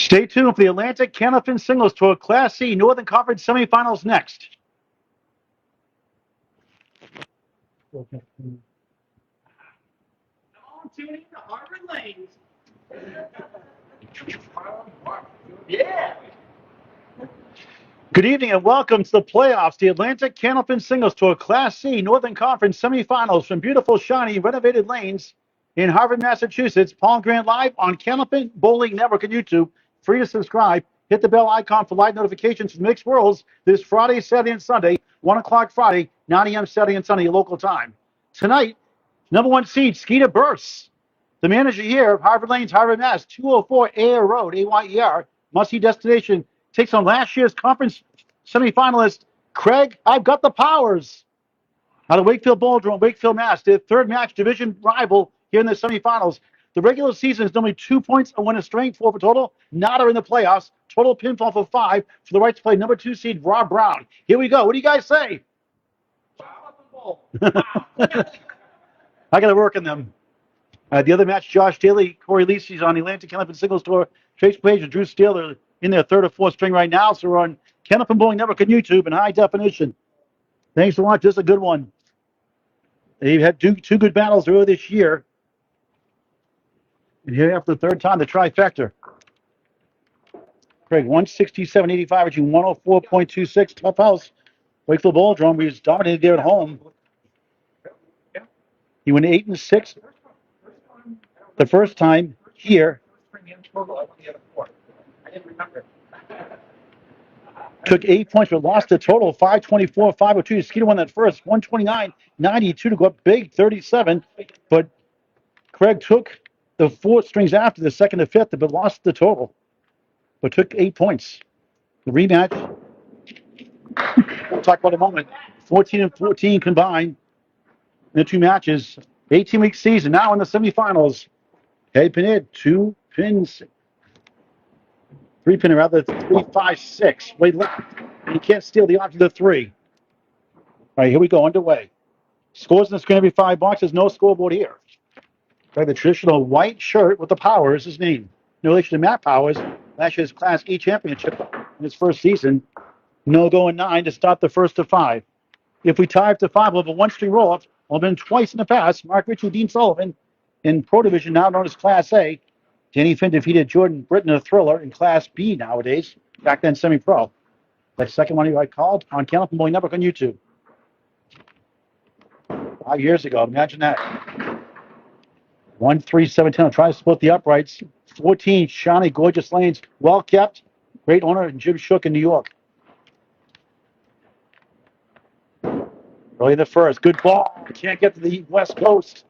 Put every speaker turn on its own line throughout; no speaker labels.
Stay tuned for the Atlantic Candlepin Singles Tour Class C Northern Conference Semifinals next.
Come on, tune in to Harvard Lanes. Yeah.
Good evening and welcome to the playoffs, the Atlantic Candlepin Singles Tour Class C Northern Conference Semifinals from beautiful, shiny, renovated lanes in Harvard, Massachusetts. Paul Grant live on Candlepin Bowling Network on YouTube. Free to subscribe. Hit the bell icon for live notifications from Mixed Worlds this Friday, Saturday, and Sunday. 1 o'clock Friday, 9 a.m. Saturday and Sunday, local time. Tonight, number 1 seed, Skeeter Bearce. The manager here of Harvard Lanes, Harvard, Mass. 204 Ayer Road, A-Y-E-R. Must-see destination. Takes on last year's conference semifinalist, Craig, I've got the powers. Out of Wakefield Ballroom, Wakefield, Mass. Their third match, division rival here in the semifinals. The regular season is normally 2 points, a win, a strength, 4 for total. Nada in the playoffs. Total pinfall for 5 for the right to play number 2 seed, Rob Brown. Here we go. What do you guys say?
Wow.
I got to work on them. The other match, Josh Daly, Corey Lisi's on the Atlantic Candlepin Singles Tour. Trace Page and Drew Steele are in their third or fourth string right now, so we're on Candlepin Bowling Network on YouTube in high definition. Thanks for watching. This is a good one. They've had two good battles earlier this year. And here after the third time, the trifecta. Craig, 167.85, achieving 104.26. Tough house. Wakefield Ballroom, he was dominated there at home. He went 8-6 the first time here. Took 8 points, but lost the total 524, 502. Skeeter won that first, 129.92 to go up big, 37. But Craig took the 4 strings after the second to fifth, but lost the total. But took 8 points. The rematch, we'll talk about in a moment. 14-14 combined in the two matches. 18-week season now in the semifinals. Head pin in, 2 pins. 3 pin, rather, 3, 5, 6. Wait left. You can't steal the option of 3. All right, here we go, underway. Scores on the screen every 5 boxes, no scoreboard here. Right, the traditional white shirt with the power is his name. No relation to Matt Powers, last year's Class E championship in his first season. No going 9 to start the first to 5. If we tie up to 5, we'll have a 1-string roll-up. We've been twice in the past. Mark Ritchie, Dean Sullivan in Pro Division, now known as Class A. Danny Finn defeated Jordan Britton, a thriller, in Class B nowadays. Back then, semi-pro. That second one I called on Candlepin Bowling Network on YouTube. 5 years ago, imagine that. 1, 3, 7, 10. I'll try to split the uprights. 14, shiny, gorgeous lanes. Well kept. Great owner, Jim Shook in New York. Early in the first. Good ball. Can't get to the West Coast.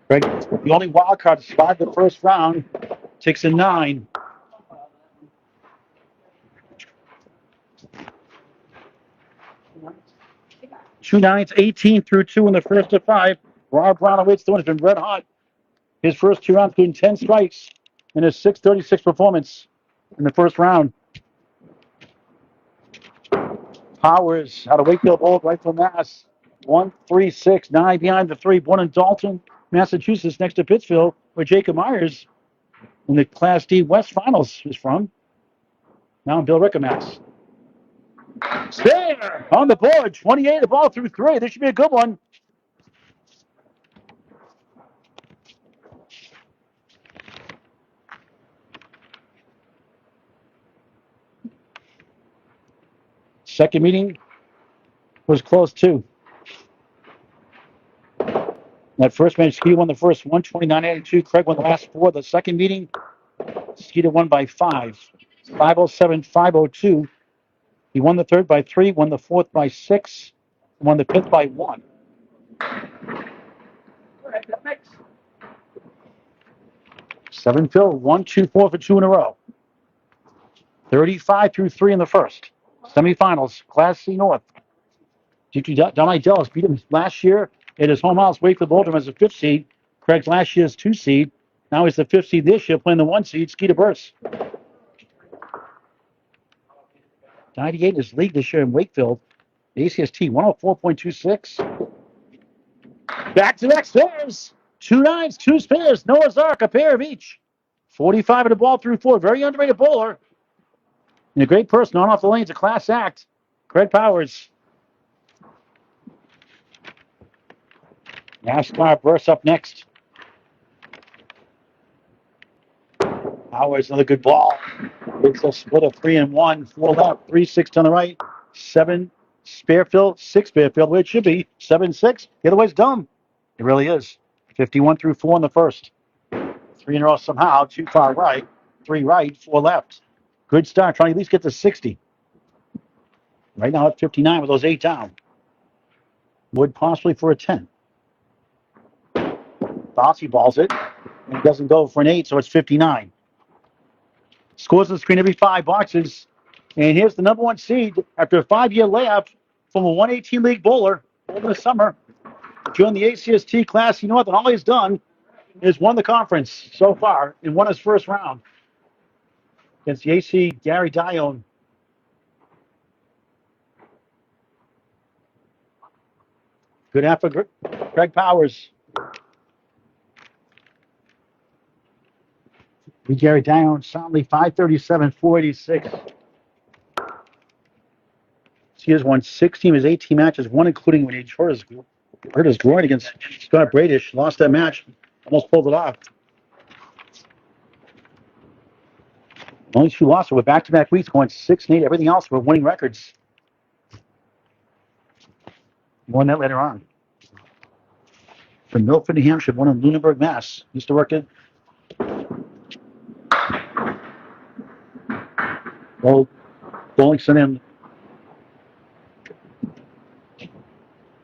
Greg, the only wild card to survive the first round, takes a 9. Two 9s, 18 through 2 in the first to 5. Rob Brown awaits the one. Has been red hot. His first 2 rounds, including 10 strikes in his 6:36 performance in the first round. Powers out of Wakefield Old, right from Mass. 1, 3, 6, 9 behind the 3. Born in Dalton, Massachusetts, next to Pittsfield, where Jacob Myers in the Class D West Finals is from. Now in Bill Mass. There on the board, 28, the ball through 3. This should be a good one. Second meeting was close too. That first match, Skeeter won the first 129.82. Craig won the last 4. The second meeting, Skeeter won by 5. 507, 502. He won the third by 3, won the fourth by 6, won the fifth by 1. 7 Phil, 1, 2, 4 for 2 in a row. 35 through 3 in the first. Semifinals, Class C North. Donnie Dellis beat him last year at his home house, Wakefield Ballroom, as a 5th seed. Craig's last year's 2 seed. Now he's the 5th seed this year, playing the 1 seed, Skeeter Bearce. 98 in his league this year in Wakefield. ACST 104.26. Back-to-back spares. 2 nines, 2 spares. Noah's Ark, a pair of each. 45 of the ball through 4. Very underrated bowler. And a great person on off the lanes, a class act. Craig Powers. NASCAR Bearce up next. Powers, another good ball. It's a split of 3 and 1. 4 left, 3-6 on the right. 7 Sparefield, 6 Sparefield, where it should be. 7-6. The other way's dumb. It really is. 51 through 4 in the first. 3 in a row somehow. 2 far right, 3 right, 4 left. Good start. Trying to at least get to 60. Right now at 59 with those 8 down. Would possibly for a 10. Bossy balls it. And it doesn't go for an 8, so it's 59. Scores on the screen every 5 boxes. And here's the number 1 seed after a 5-year layoff from a 118 league bowler over the summer. Joined the ACST Class North, and all he's done is won the conference so far and won his first round against the AC Gary Dione. Good half for Greg Powers. Gary Dione soundly 537, 486. He has won 16 of his 18 matches, one including when he hurt his groin against Scott Bradish. Lost that match, almost pulled it off. Only 2 losses with back-to-back weeks, going 6 and 8. Everything else were winning records. Won that later on. From Milford, New Hampshire, born in Lunenburg, Mass. Used to work in bowling center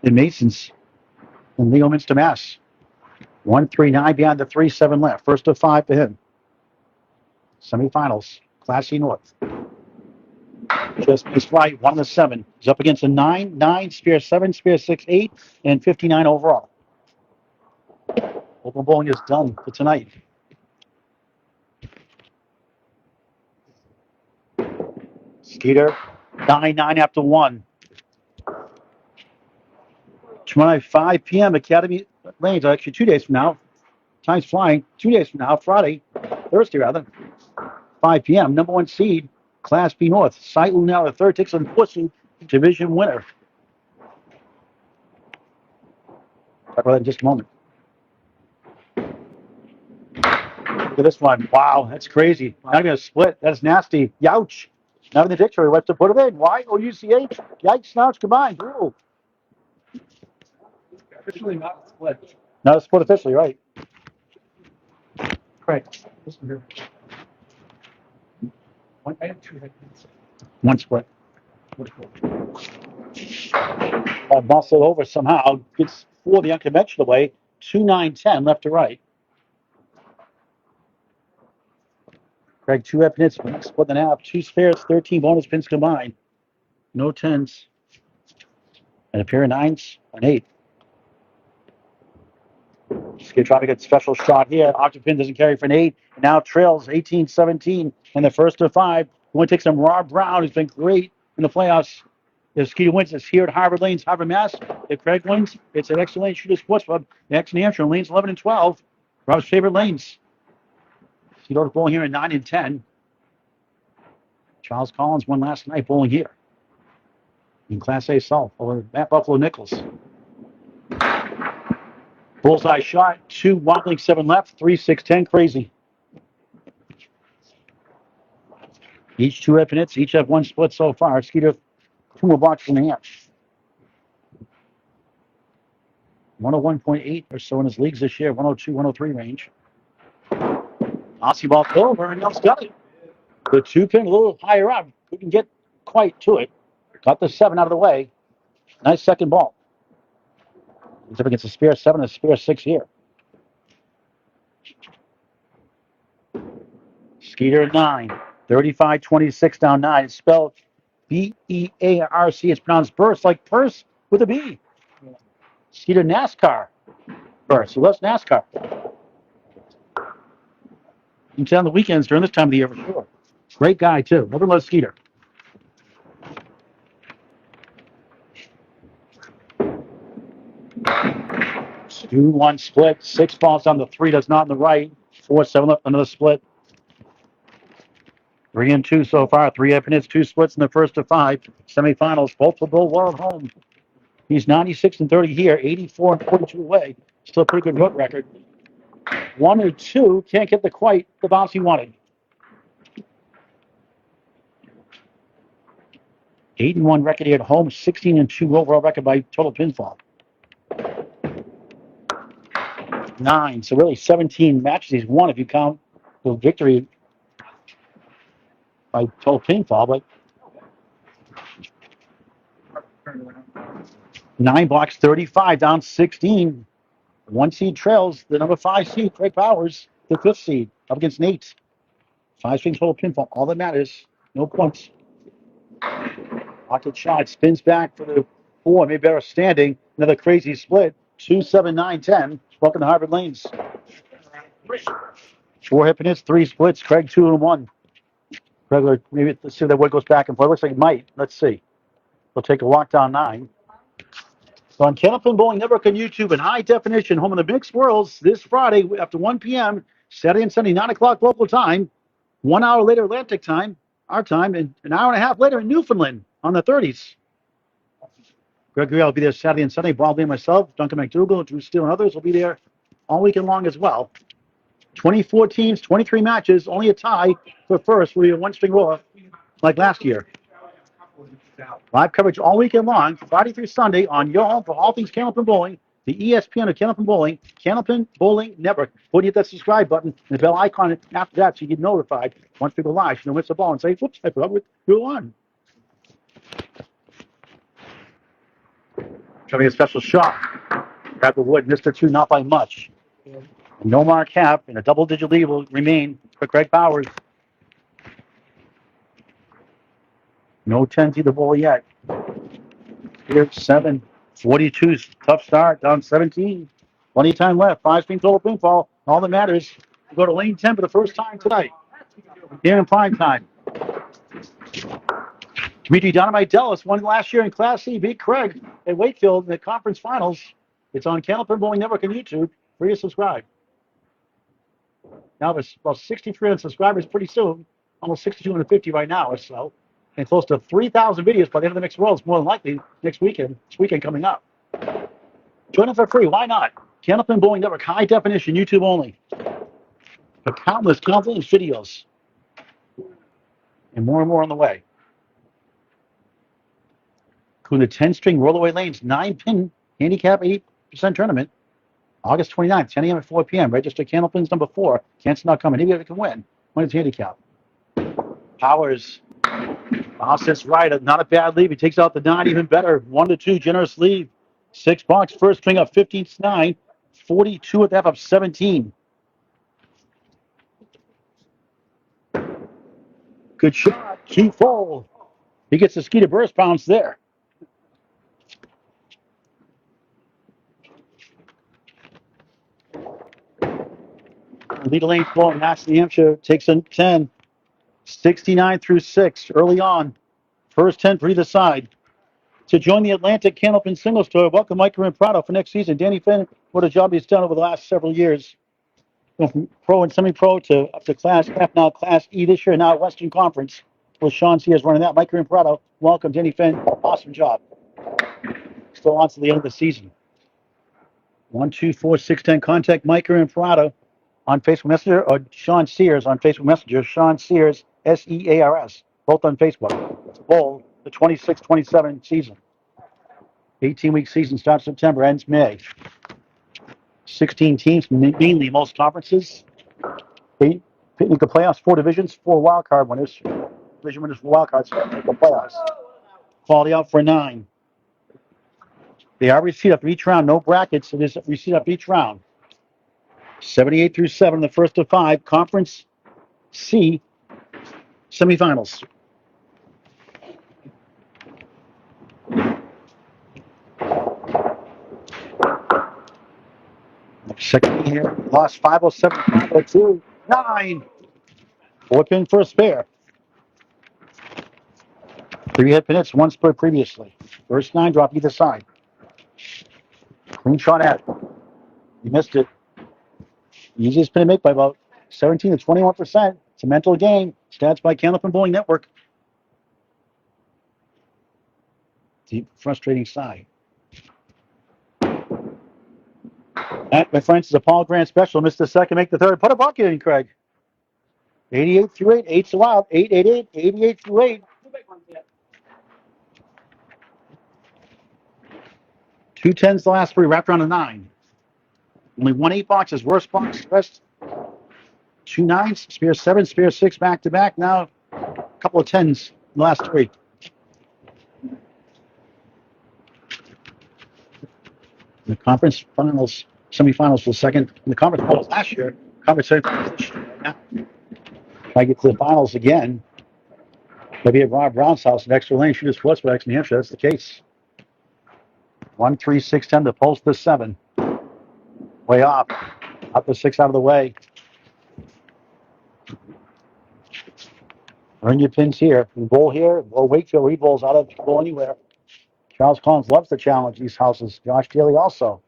in Masons in Leominster, Mass. 139 behind the 3-7 left. First of 5 for him. Semifinals, Class E North. Just missed right, 1 of the 7. He's up against a 9, 9, spare 7, spare 6, 8, and 59 overall. Open bowling is done for tonight. Skeeter, 9-9 after 1. Tomorrow, 5 p.m. Academy Lanes, actually 2 days from now. Time's flying. 2 days from now, Thursday rather. 5 p.m. Number 1 seed, Class B North. Sight now the third takes on pushing division winner. Talk about that in just a moment. Look at this one. Wow, that's crazy. Not even a split. That's nasty. Youch. Not in the dictionary. What to put it in? Y-O-U-C-H. Yikes, snouts combined. Ooh.
Officially not split.
Not a split officially, right?
Correct. Listen here. I have 2 headphones.
1 split. Muscle over somehow. Gets 4 the unconventional way. 2, 9, 10 left to right. Craig, 2 up hits, split and a half, 2 spares, 13 bonus pins combined. No 10s. And a pair of 9s, an 8. Skid trying to get a special shot here. Octopin doesn't carry for an 8. And now trails 18-17 in the first of 5. Going to take some Rob Brown, who's been great in the playoffs. If Skeeter wins, it's here at Harvard Lanes, Harvard, Mass. If Craig wins, it's at Extra Lane Shooter Sports Club, next New Hampshire, lanes 11 and 12. Rob's favorite lanes. Skeeter bowling here at 9 and 10. Charles Collins won last night bowling here in Class A South over Matt Buffalo Nichols. Bullseye shot, 2 wobbling 7 left, 3, 6, 10, crazy. Each 2 up hits, each have 1 split so far. Skeeter, 2 more boxes in the hand. 101.8 or so in his leagues this year, 102, 103 range. Aussie ball over, and Nels got it. The 2 pin a little higher up. Couldn't get quite to it. Got the 7 out of the way. Nice second ball. He's up against a spare 7 and a spare 6 here. Skeeter 9. 35-26 down 9. It's spelled B-E-A-R-C. It's pronounced Bearce, like purse with a B. Skeeter NASCAR. Bearce. He loves NASCAR. You can tell on the weekends during this time of the year for sure. Great guy, too. Everyone loves Skeeter. 2-1 split. 6 balls on the 3. Does not on the right. 4-7 left. Another split. 3 and 2 so far. 3 hits, 2 splits in the first of 5. Semifinals. Both for Bill Wall at home. He's 96 and 30 here. 84 and 42 away. Still a pretty good road record. 1 or 2. Can't get quite the bounce he wanted. 8-1 record here at home. 16 and 2 overall record by total pinfall. 9. So really 17 matches he's won if you count the victory by total pinfall. But 9 blocks, 35 down 16. 1 seed trails the number 5 seed, Craig Powers, the 5th seed, up against Nate. 5-string total pinfall. All that matters. No points. Pocket shot. Spins back for the 4. Maybe better standing. Another crazy split. 2, 7, 9, 10. Welcome to Harvard Lanes. 4 hits, 3 splits. Craig 2 and 1. Regular. Maybe let's see if that wood goes back and forth. Looks like it might. Let's see. We'll take a walk down 9. So on Candlepin Bowling Network on YouTube in high definition, home of the mixed worlds this Friday after 1 p.m. Saturday and Sunday, 9 o'clock local time. 1 hour later Atlantic time, our time, and an hour and a half later in Newfoundland on the 30s. Gregory will be there Saturday and Sunday. Bob and myself, Duncan McDougall, Drew Steele, and others will be there all weekend long as well. 24 teams, 23 matches, only a tie for first. We'll be a 1-string roller like last year. Live coverage all weekend long, Friday through Sunday on your home for all things Candlepin Bowling, the ESPN of Candlepin Bowling, Candlepin Bowling Network. Go hit that subscribe button and the bell icon after that so you get notified once we go live. So you don't miss the ball and say, whoops, I forgot what you're on. Trying to get a special shot. Grab the wood, Mr. 2, not by much. No mark half, and a double-digit lead will remain for Craig Powers. No 10s either ball yet. Here, 7. 42, tough start, down 17. Plenty of time left. 5-string total pinfall. All that matters. We go to lane 10 for the first time tonight. Here in prime time. Dimitri Dynamite Dallas won last year in Class C, beat Craig at Wakefield in the conference finals. It's on Candlepin Bowling Network on YouTube. Free to subscribe. Now there's about 6,300 subscribers pretty soon. Almost 6,250 right now or so. And close to 3,000 videos by the end of the mixed worlds, more than likely next weekend. This weekend coming up. Join us for free. Why not? Candlepin Bowling Network, high definition, YouTube only. For countless videos. And more on the way. Including the 10-string rollaway lanes, 9-pin handicap 80% tournament. August 29th, 10 a.m. at 4 p.m. Register Candlepins number 4. Can't not coming. Maybe you can win. When it's handicap. Powers. Offsets right. Not a bad lead. He takes out the 9 even better. 1-2. Generous lead. 6 box. First string up 15-9. 42 at the half up 17. Good shot. Key full. He gets the Skeeter Bearce bounce there. Lead lane 12. Max New Hampshire takes in 10. 69 through 6 early on. First 10 for either side. To join the Atlantic Candlepin Singles Tour, welcome Mike and Prado for next season. Danny Finn, what a job he's done over the last several years. Going from pro and semi-pro to up to Class F, now Class E this year, now Western Conference. With Sean Sears running that. Mike and Prado, welcome. Danny Finn, awesome job. Still on to the end of the season. 1, 2, 4, 6, 10. Contact Mike and Prado on Facebook Messenger or Sean Sears on Facebook Messenger. Sean Sears, SEARS, both on Facebook. It's a bowl, the 26-27 season. 18-week season starts September, ends May. 16 teams, mainly most conferences. 8 the playoffs, 4 divisions, 4 wild card winners. Division winners for wild cards, the playoffs. Quality out for 9. They are received after each round, no brackets. It is received after each round. 78 through 7, the first of 5. Conference C semifinals. Second here, lost 507, 502, 9. 4-pin for a spare. 3 hit hits, 1 split previously. First 9 drop either side. Clean shot at. You missed it. Easiest pin to make by about 17 to 21%. It's a mental game. Stats by Candlepin Bowling Network. Deep, frustrating sigh. That, my friends, is a Paul Grant special. Missed the second, make the third. Put a bucket in, Craig. 88 through 8. 8's allowed. 888. 88 through 8. 2 10s the last three. Wrapped around a 9. Only 1 8 boxes. Worst box. Rest. 2 9s. Spear 7. Spear 6 back to back. Now a couple of 10s in the last three. The conference finals, semifinals for the second. In the conference finals last year. Conference semifinals this year. Right now. Try to get to the finals again. Maybe at Rob Brown's house in Extra Lane, shoot his foots by New Hampshire. That's the case. 1 3 6 10 to post the 7. Way off. Up the 6 out of the way. Earn your pins here. You bowl here, or Wakefield, he bowls out of bowl anywhere. Charles Collins loves to challenge these houses. Josh Daly also.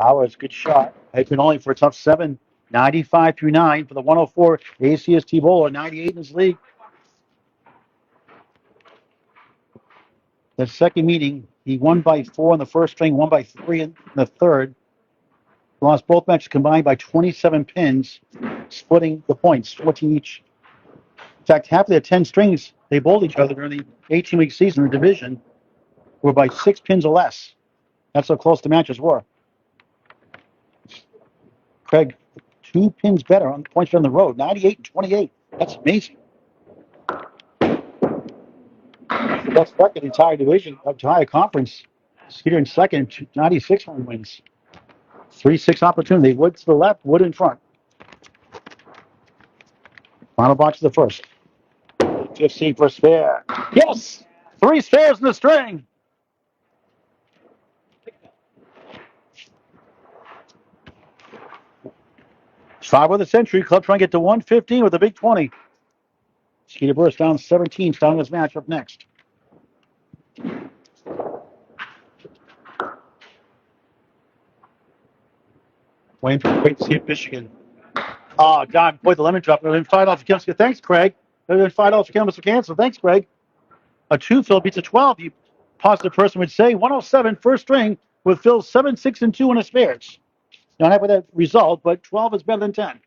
Powers, good shot. Headman only for a tough 7. 95 through 9 for the 104 ACST bowler. 98 in his league. The second meeting, he won by 4 in the first string, won by 3 in the third. Lost both matches combined by 27 pins, splitting the points, 14 each. In fact, half of their 10 strings they bowled each other during the 18-week season. The division were by 6 pins or less. That's how close the matches were. Craig, 2 pins better on points on the road, 98 and 28. That's amazing. That's second the entire division, entire conference. Skeeter in second, 96 home wins. 3-6 opportunity. Wood to the left, Wood in front. Final box of the first. 15 for a spare. Yes! 3 spares in the string. Five with a century. Club trying to get to 115 with a big 20. Skeeter Bearce down 17, starting his match up next. Wait to see if Michigan. Oh, Don, boy, the lemon drop. They're in $5 for Kemps. Thanks, Craig. They're in $5 for Kemps for cancel. Thanks, Craig. A 2 Phil beats a 12. You positive person would say 107 first string with Phil 7, 6, and 2 in his spares. Not happy with that result, but 12 is better than 10.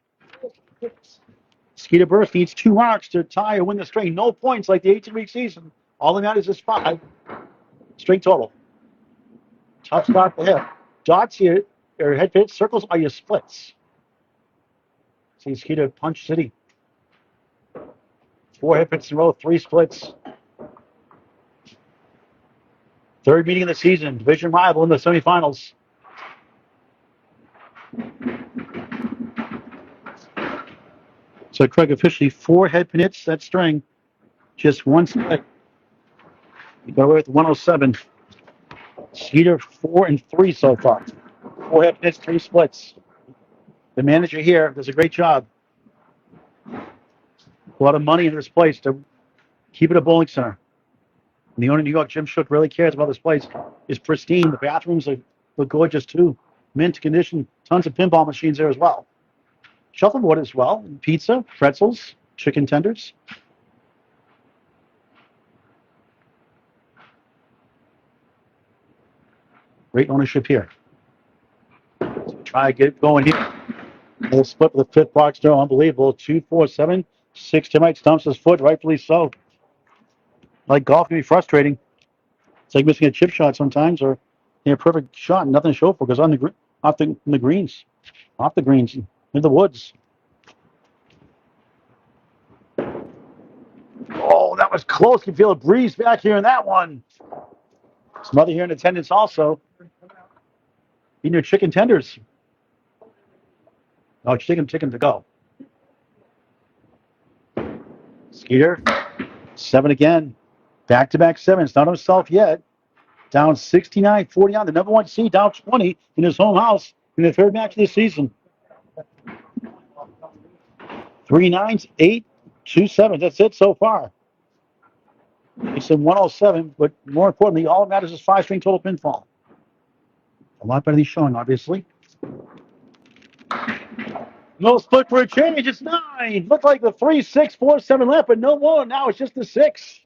Skeeter Bearce needs 2 marks to tie or win the string. No points like the 18-week season. All that matters is 5. String total. Tough start for him. Dots here, or head pits, circles are your splits. See Skeeter punch city. 4 head pits in a row, 3 splits. Third meeting of the season. Division rival in the semifinals. So Craig officially 4 head pin hits that string. Just 1 split. You got away with 107. Skeeter 4 and 3 so far. 4 head pin hits, 3 splits. The manager here does a great job. A lot of money in this place to keep it a bowling center. And the owner of New York, Jim Shook, really cares about this place. It's pristine. The bathrooms look gorgeous too. Mint condition. Tons of pinball machines there as well. Shuffleboard as well. Pizza, pretzels, chicken tenders. Great ownership here. So try to get it going here. Little split with the 5th box there. Unbelievable. 2, 4, 7, 6 tonight. Stumps his foot, rightfully so. Like golf can be frustrating. It's like missing a chip shot sometimes, or a perfect shot and nothing to show for because on the greens, off the greens, in the woods. Oh, that was close. You feel a breeze back here in that one. Some other here in attendance also. Eating your chicken tenders. Oh, chicken to go. Skeeter, 7 again. Back-to-back 7s. Not himself yet. Down 69-49. The number 1 seed down 20 in his home house in the 3rd match of the season. 3 9s, 8, 2 7s. That's it so far. It's in 107, but more importantly, all that matters is 5-string total pinfall. A lot better than he's showing, obviously. No split for a change. It's 9. Looked like the 3, 6, 4, 7 left, but no more. Now it's just the 6.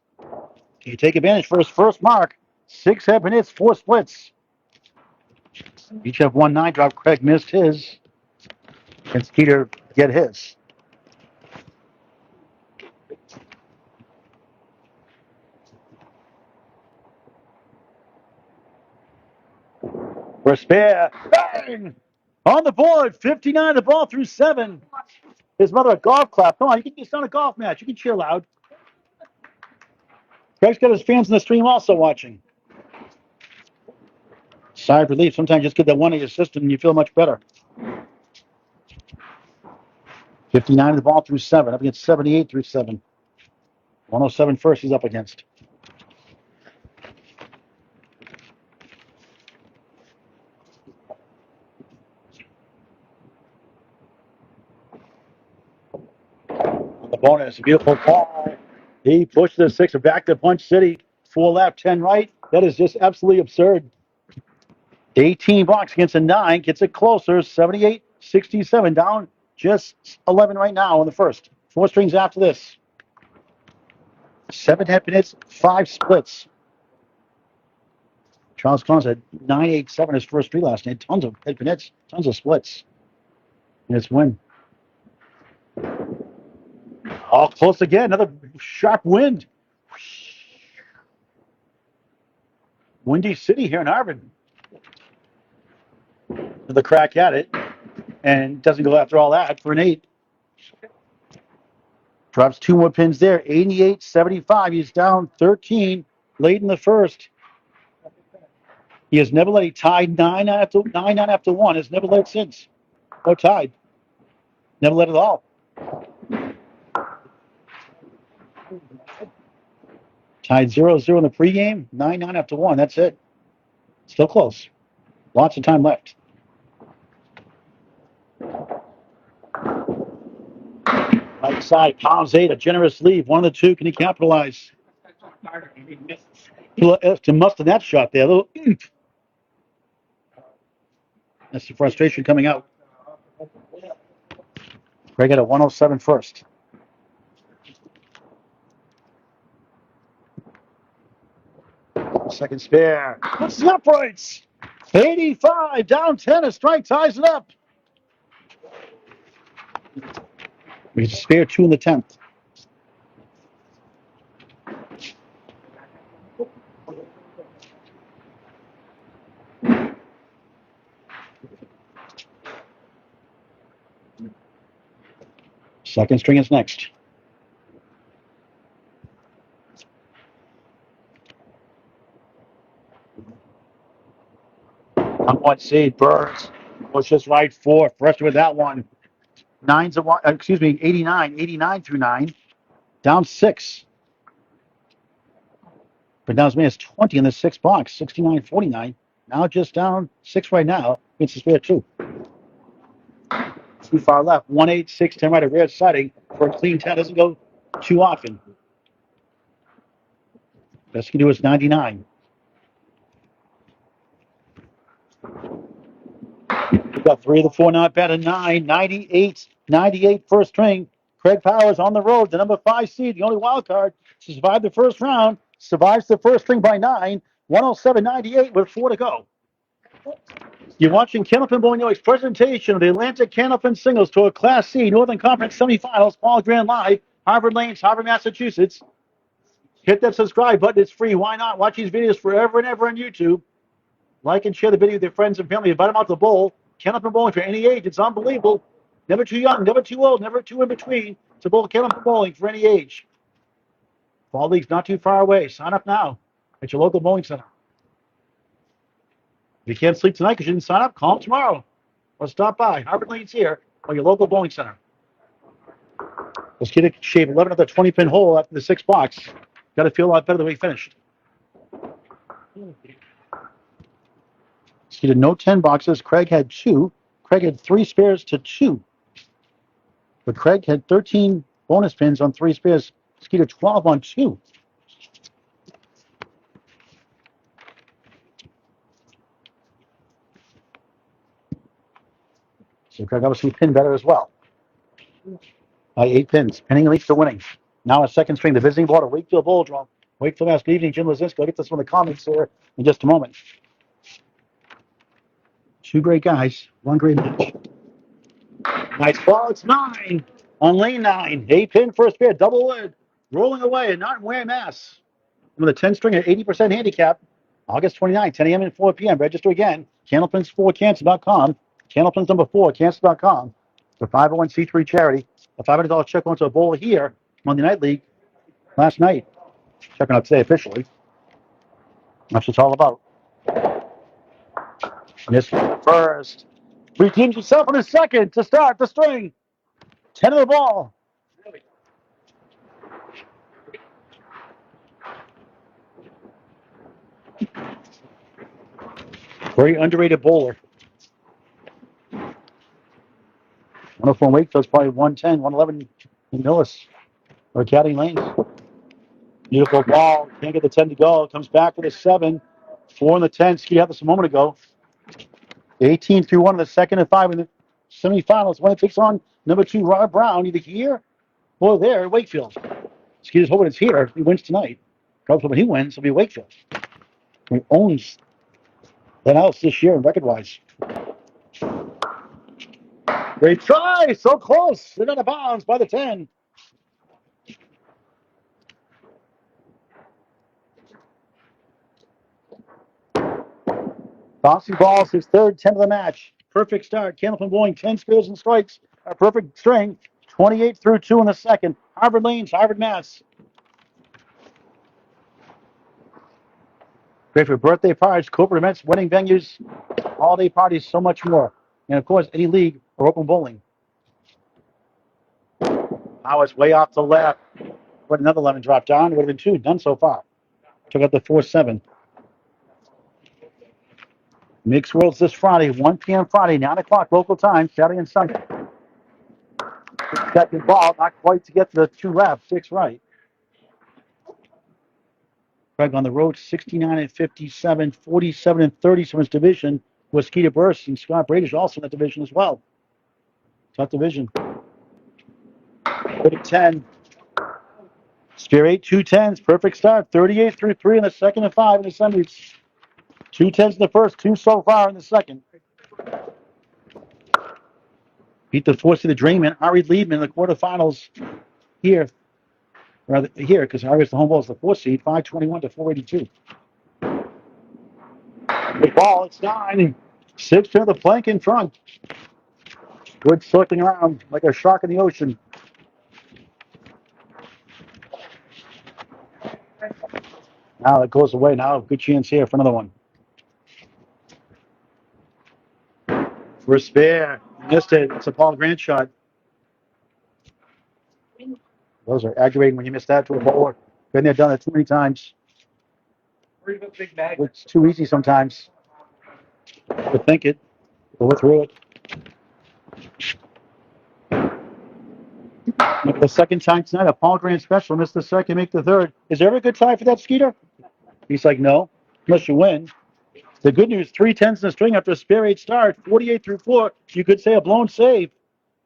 You take advantage for his first mark. 6 head hits, 4 splits. Each have 1 9 drop. Craig missed his. And Skeeter get his. For a spare. Bang! On the board. 59 the ball through 7. His mother a golf clap. Come on, it's not a golf match. You can cheer loud. Craig's got his fans in the stream also watching. Sigh of relief. Sometimes just get that one in your system and you feel much better. 59 the ball through 7. Up against 78 through 7. 107 first he's up against. The bonus, a beautiful ball. He pushed the 6 back to Punch City. 4 left, 10 right. That is just absolutely absurd. 18 bucks against a 9. Gets it closer. 78-67. Down just 11 right now in the first. 4 strings after this. 7 head hits, 5 splits. Charles Collins had 9-8-7 his first 3 last night. Tons of head hits, tons of splits in his win. All close again. Another sharp wind. Windy City here in Harvard. The crack at it. And doesn't go after all that for an 8. Drops 2 more pins there. 88-75. He's down 13 late in the first. He has never let it tied 9 after 1. Has never let it since. Or tied. Never let it all. Tied 0-0 in the pregame. 9-9 after 1. That's it. Still close. Lots of time left. Right side, pounds 8, a generous leave. 1 of the 2. Can he capitalize? He must have that shot there. A little oomph. That's the frustration coming out. Craig at a 107 first. Second spare. What's the uprights? 85, down 10. A strike ties it up. We spare 2 in the 10th. Second string is next. On one seed, Bearce was just right 4. Fresh with that one. 89 through 9. Down 6. But now his man is 20 in the 6 box, 69-49. Now just down 6 right now. It's a spare 2. Too far left. 1-8, 6, 10 right, a rare sighting for a clean 10. Doesn't go too often. Best you can do is 99. We've got 3 of the 4 not bad. A 9, 98 first string. Craig Powers on the road, the number 5 seed, the only wild card. Survived the first round. Survives the first string by 9. 107-98 with 4 to go. You're watching Candlepin Bowling Network's presentation of the Atlantic Candlepin Singles Tour Class C Northern Conference Semifinals. Paul Grand Live, Harvard Lanes, Harvard, Massachusetts. Hit that subscribe button. It's free. Why not? Watch these videos forever and ever on YouTube. Like and share the video with your friends and family. Invite them out to bowl. Candlepin Bowling for any age. It's unbelievable. Never too young, never too old, never too in between to bowl Candlepin Bowling for any age. Fall League's not too far away. Sign up now at your local bowling center. If you can't sleep tonight because you didn't sign up, call them tomorrow. Or stop by. Harvard Lane's here or your local bowling center. Let's get a shave 11 of the 20-pin hole after the 6 box. Got to feel a lot better the way he finished. He did no 10 boxes. Craig had 2. Craig had 3 spares to 2. But Craig had 13 bonus pins on 3 spares. Skeeter 12 on 2. Craig obviously pinned better as well. By 8 pins. Pinning leads to winning. Now a second string, the visiting board of Wakefield Boldrum. Wakefield Mass. Good evening, Jim Lazinsko. I'll get this from the comments here in just a moment. Two great guys. One great match. Nice ball. It's 9 on lane 9. 8 pin first pair. Double wood. Rolling away and not in Ware, Mass. With a 10 string at 80% handicap. August 29, 10 a.m. and 4 p.m. Register again. Candlepins4cancer.com. Candlepins number 4, cancer.com. The 501c3 charity. A $500 check went to a bowler here, Monday Night League, last night. Checking out today officially. That's what it's all about. And this first. Redeems himself in his second to start the string. 10 of the ball. Very underrated bowler. 104 in Wakefield's probably 110, 111 in Millis or Caddy Lanes. Beautiful ball. Can't get the 10 to go. Comes back with a 7. 4 in the 10. Skeeter had this a moment ago. 18 through 1 in the second and 5 in the semifinals. When it takes on number 2, Rod Brown, either here or there at Wakefield. Skeeter's hoping it's here. He wins tonight. Cubs hoping he wins. It'll be Wakefield. He owns that house this year record-wise. Great try. So close. They're out of bounds by the 10. Bouncing balls, his third 10 of the match. Perfect start. Candlepin blowing 10 spears and strikes. A perfect string. 28 through 2 in the second. Harvard Lanes, Harvard, Mass. Great for birthday parties, corporate events, wedding venues, holiday parties, so much more. And of course, any league or open bowling. Now it's way off the left. But another 11 dropped down. It would have been 2 done so far. Took out the 4-7. Mixed Worlds this Friday, 1 p.m. Friday, 9 o'clock local time, Saturday and Sunday. Second ball, not quite to get to the 2 left, 6 right. Craig on the road, 69 and 57, 47 and 37 division with Skeeter Bearce and Scott Bradish also in that division as well. Tough division. 10. Spear 8, 2 10s, perfect start. 38 through 3 in the second and 5 in the semis. 2 10s in the first, 2 so far in the second. Beat the 4-seed Dreamman, Ari Liebman in the quarterfinals here. Rather here, because Ari's the home ball is the 4-seed, 521 to 482. Good ball, it's 9. 6 to the plank in front. Good circling around like a shark in the ocean. Now it goes away. Now good chance here for another one. First spare. Missed it. It's a Paul Grant shot. Those are aggravating when you miss that to a bowler. Been there, done it too many times. It's too easy sometimes. To think it. Go through it. The second time tonight, a Paul Grant special. Missed the second, make the third. Is there ever a good tie for that, Skeeter? He's like, no, unless you win. The good news, 3 10s in a string after a spare 8 start, 48 through 4. You could say a blown save.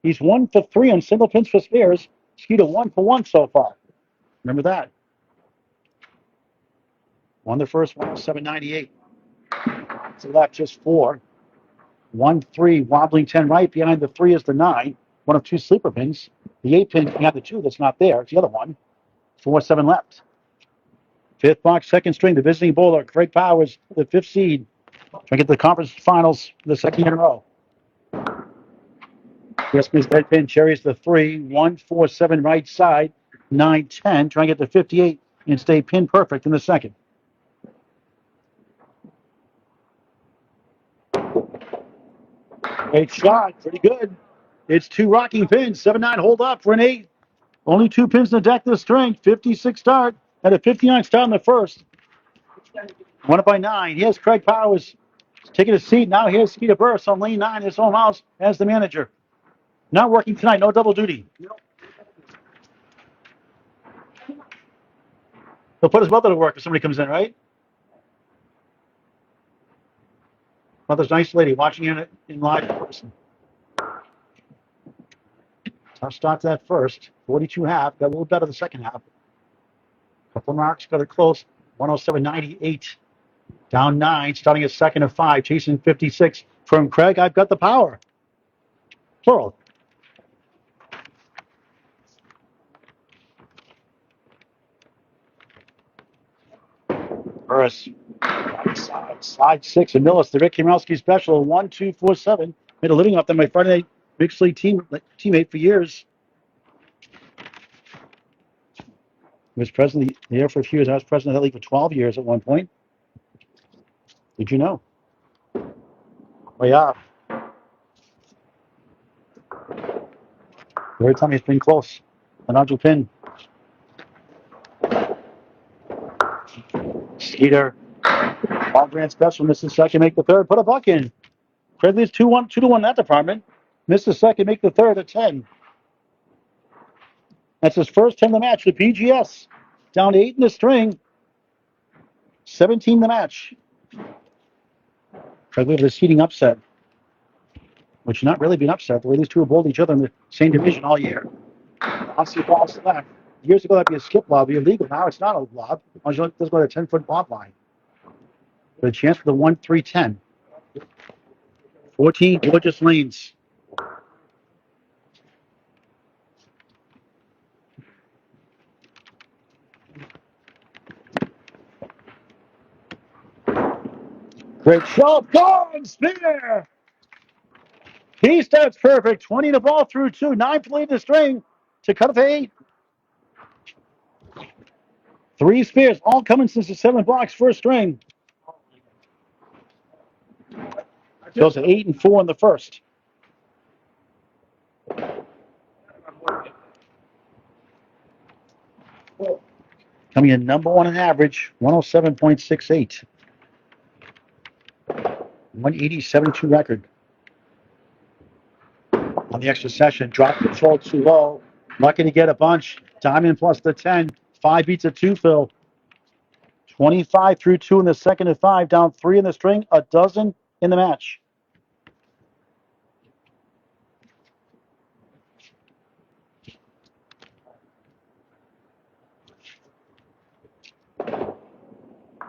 He's 1 for 3 on single pins for spares. Skeeter 1 for 1 so far. Remember that. Won the first one, 798. To the left, just 4. 1 3, wobbling 10 right. Behind the 3 is the 9. One of 2 sleeper pins. The 8 pin behind the 2 that's not there. It's the other one. 4 7 left. 5th box, second string, the visiting bowler, Craig Powers, the 5th seed. Trying to get to the conference finals for the second year in a row. Crispy's dead pin, Cherry's the 3, 1 4 7 right side, 9 10. Trying to get to 58 and stay pin perfect in the second. Great shot, pretty good. It's 2 rocking pins, 7 9 hold up for an 8. Only 2 pins in the deck this string, 56 start, and a 59 start in the first. Won it by 9. Here's Craig Powers taking a seat. Now here's Skeeter Bearce on lane 9, his home house as the manager. Not working tonight, no double duty. He'll put his mother to work if somebody comes in, right? Mother's a nice lady, watching in live person. Tough start to that first. 42.5. Got a little better the second half. Couple marks, got it close. 107.98. Down 9, starting at second of 5, chasing 56 from Craig. I've got the power. Plural. Bearce. Side 6 and Millis. The Rick Kamrowski special. 1-2-4-7. Made a living off them. My Friday night mixed league teammate for years. He was president there for a few years. I was president of that league for 12 years at one point. Did you know? Oh, yeah. Every time he's been close. The nodule pin. Skeeter. All grand special. Missed the second. Make the third. Put a buck in. Craig leads 2-1 in that department. Missed the second. Make the third at 10. That's his first 10 of the match. The PGS. Down to 8 in the string. 17 the match. Craig with a seeding upset. Which not really been upset. The way these two have bowled each other in the same division all year. Obviously, balls to left. Years ago, that'd be a skip lob, be illegal. Now it's not a lob. It doesn't go to a 10-foot lob line. But a chance for the 1-3-10. 14 gorgeous lanes. Great shot. Gone! Spear! He starts perfect. 20 to ball through 2. 9 to lead the string to cut it to 8. 3 spears, all coming since the 7 blocks first string. Goes to 8 and 4 in the first. Coming in number 1 in average, 107.68. 180.72 record. On the extra session, drop control too low. Lucky to get a bunch. Diamond plus the 10. 5 beats a 2 fill. 25 through 2 in the second of 5. Down 3 in the string. A dozen in the match.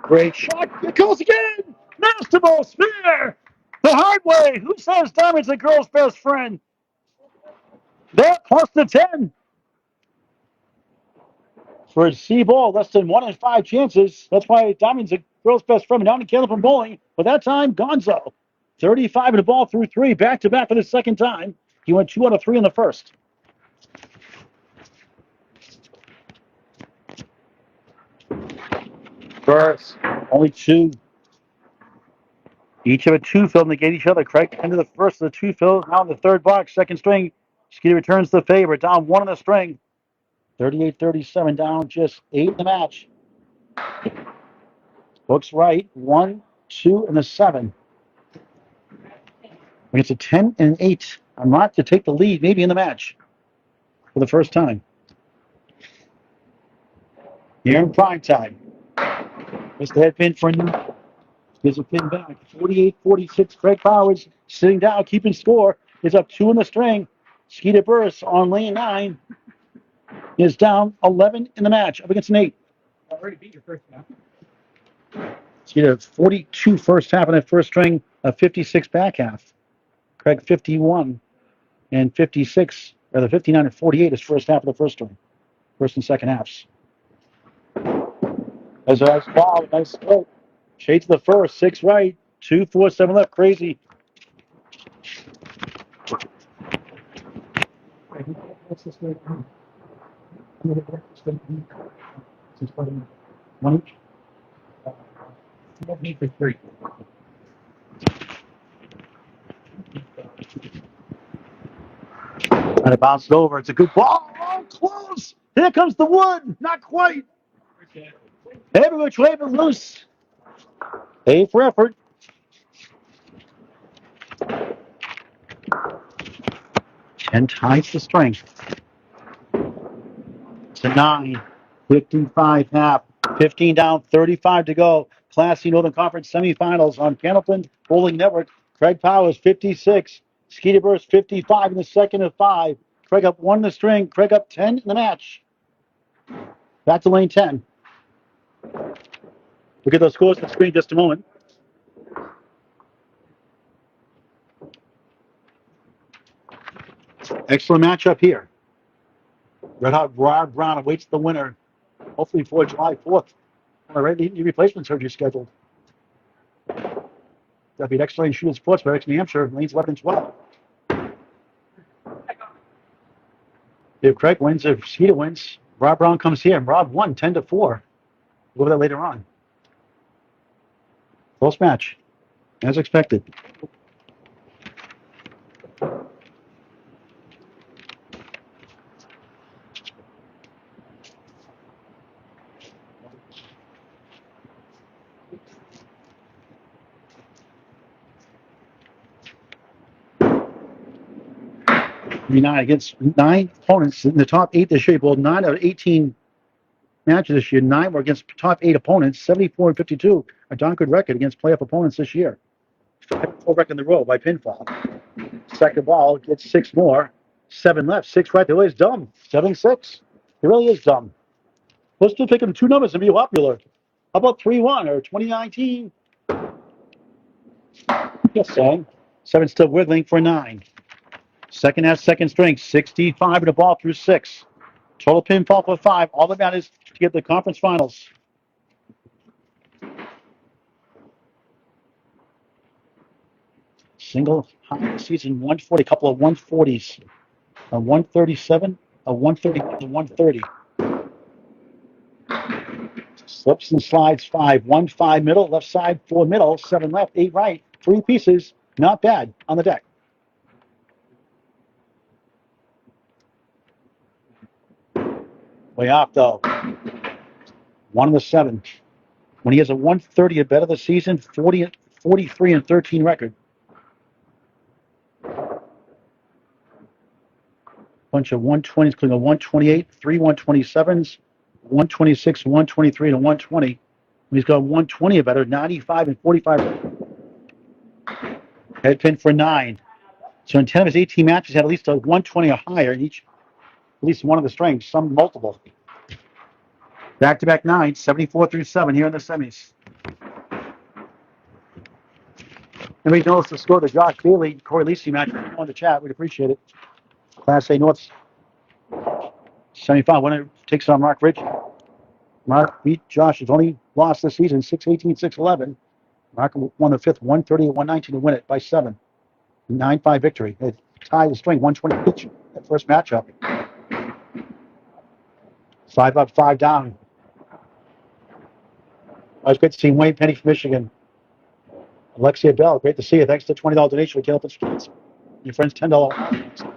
Great shot. It goes again. Masterful spear. The hard way. Who says Diamond's a girl's best friend? That plus the 10. For a C ball, less than 1 in 5 chances. That's why Diamond's a girl's best friend. Down to Caleb from bowling. But that time, Gonzo. 35 in the ball through 3. Back to back for the second time. He went 2 out of 3 in the first. Bearce, only 2. Each have a 2 fill, negate each other. Craig into the first of the 2 fills. Now in the third box, second string. Skeeter returns the favor. Down 1 in the string. 38-37, down just 8 in the match. Looks right. 1, 2, and a 7. It's a 10 and an 8. I'm not to take the lead, maybe in the match for the first time. Here in prime time. Missed the head pin for now. Gives a pin back. 48-46. Craig Powers sitting down, keeping score. Is up 2 in the string. Skeeter Bearce on lane 9 is down 11 in the match, up against an 8.
Already beat your first half.
Skeeter 42 first half in that first string, a 56 back half. Craig 51 and 56, or the 59 and 48 is first half of the first string. First and second halves. As a nice ball, nice stroke. Shade to the first, 6 right, 2, 4, 7 left. Crazy. One each.
You don't need for 3.
And it bounced over. It's a good ball. Oh, close. Here comes the wood. Not quite. Every which way but loose. A for effort. And ties the strength. To 9. 55 half. 15 down, 35 to go. Class C Northern Conference semifinals on Candlepin Bowling Network. Craig Powers, 56. Skeeter Bearce, 55 in the second of 5. Craig up 1 in the string. Craig up 10 in the match. Back to lane 10. We'll get those scores on the screen in just a moment. Excellent matchup here. Red Hot Rod Brown awaits the winner, hopefully for July 4th. Already knee replacement surgery scheduled. That'd be at X-Lane Shooting Sports Barracks, New Hampshire, lanes 11 and 12. If Craig wins, if Skeeter wins, Rob Brown comes here, and Rob won 10-4. We'll go over that later on. Close match, as expected. Nine against 9 opponents in the top 8 this year. Well, 9 out of 18 matches this year. 9 were against top 8 opponents. 74-52, a darn good record against playoff opponents this year. 4 record in the row by pinfall. Second ball gets 6 more. 7 left. 6 right. There is dumb. 7-6. It really is dumb. We're still picking 2 numbers to be popular. How about 3-1 or 2019? Yes, son. 7 still wiggling for 9. Second half, second string, 65 to the ball through 6. Total pinfall for 5. All that matters to get the conference finals. Single high of the season, 140, couple of 140s. A 137, a 130, a 130. Slips and slides 5. 1 5 middle, left side 4 middle, 7 left, 8 right. 3 pieces, not bad on the deck. Way off though. 1 of the 7. When he has a 130 or better this season, 43 and 13 record. Bunch of 120s, including a 128, 3 127s, 126, 123, and a 120. He's got 120 or better, 95 and 45. Head pin for 9. So in 10 of his 18 matches, he had at least a 120 or higher in each, at least one of the strings, some multiple. Back-to-back 9, 74 through 7 here in the semis. Anybody knows the score of the Josh Bailey, Corey Lisi match on the chat? We'd appreciate it. Class A North semifinal winner takes on Mark Ridge. Mark beat Josh. His only loss this season, 6-18, 6-11. Mark won the 5th, 130 and 119 to win it by 7. 9-5 victory. It tied the string, 120 each. That first matchup. 5 up, 5 down. Always great to see Wayne Penny from Michigan. Alexia Bell, great to see you. Thanks to the $20 donation with Caleb Kids. Your friend's $10.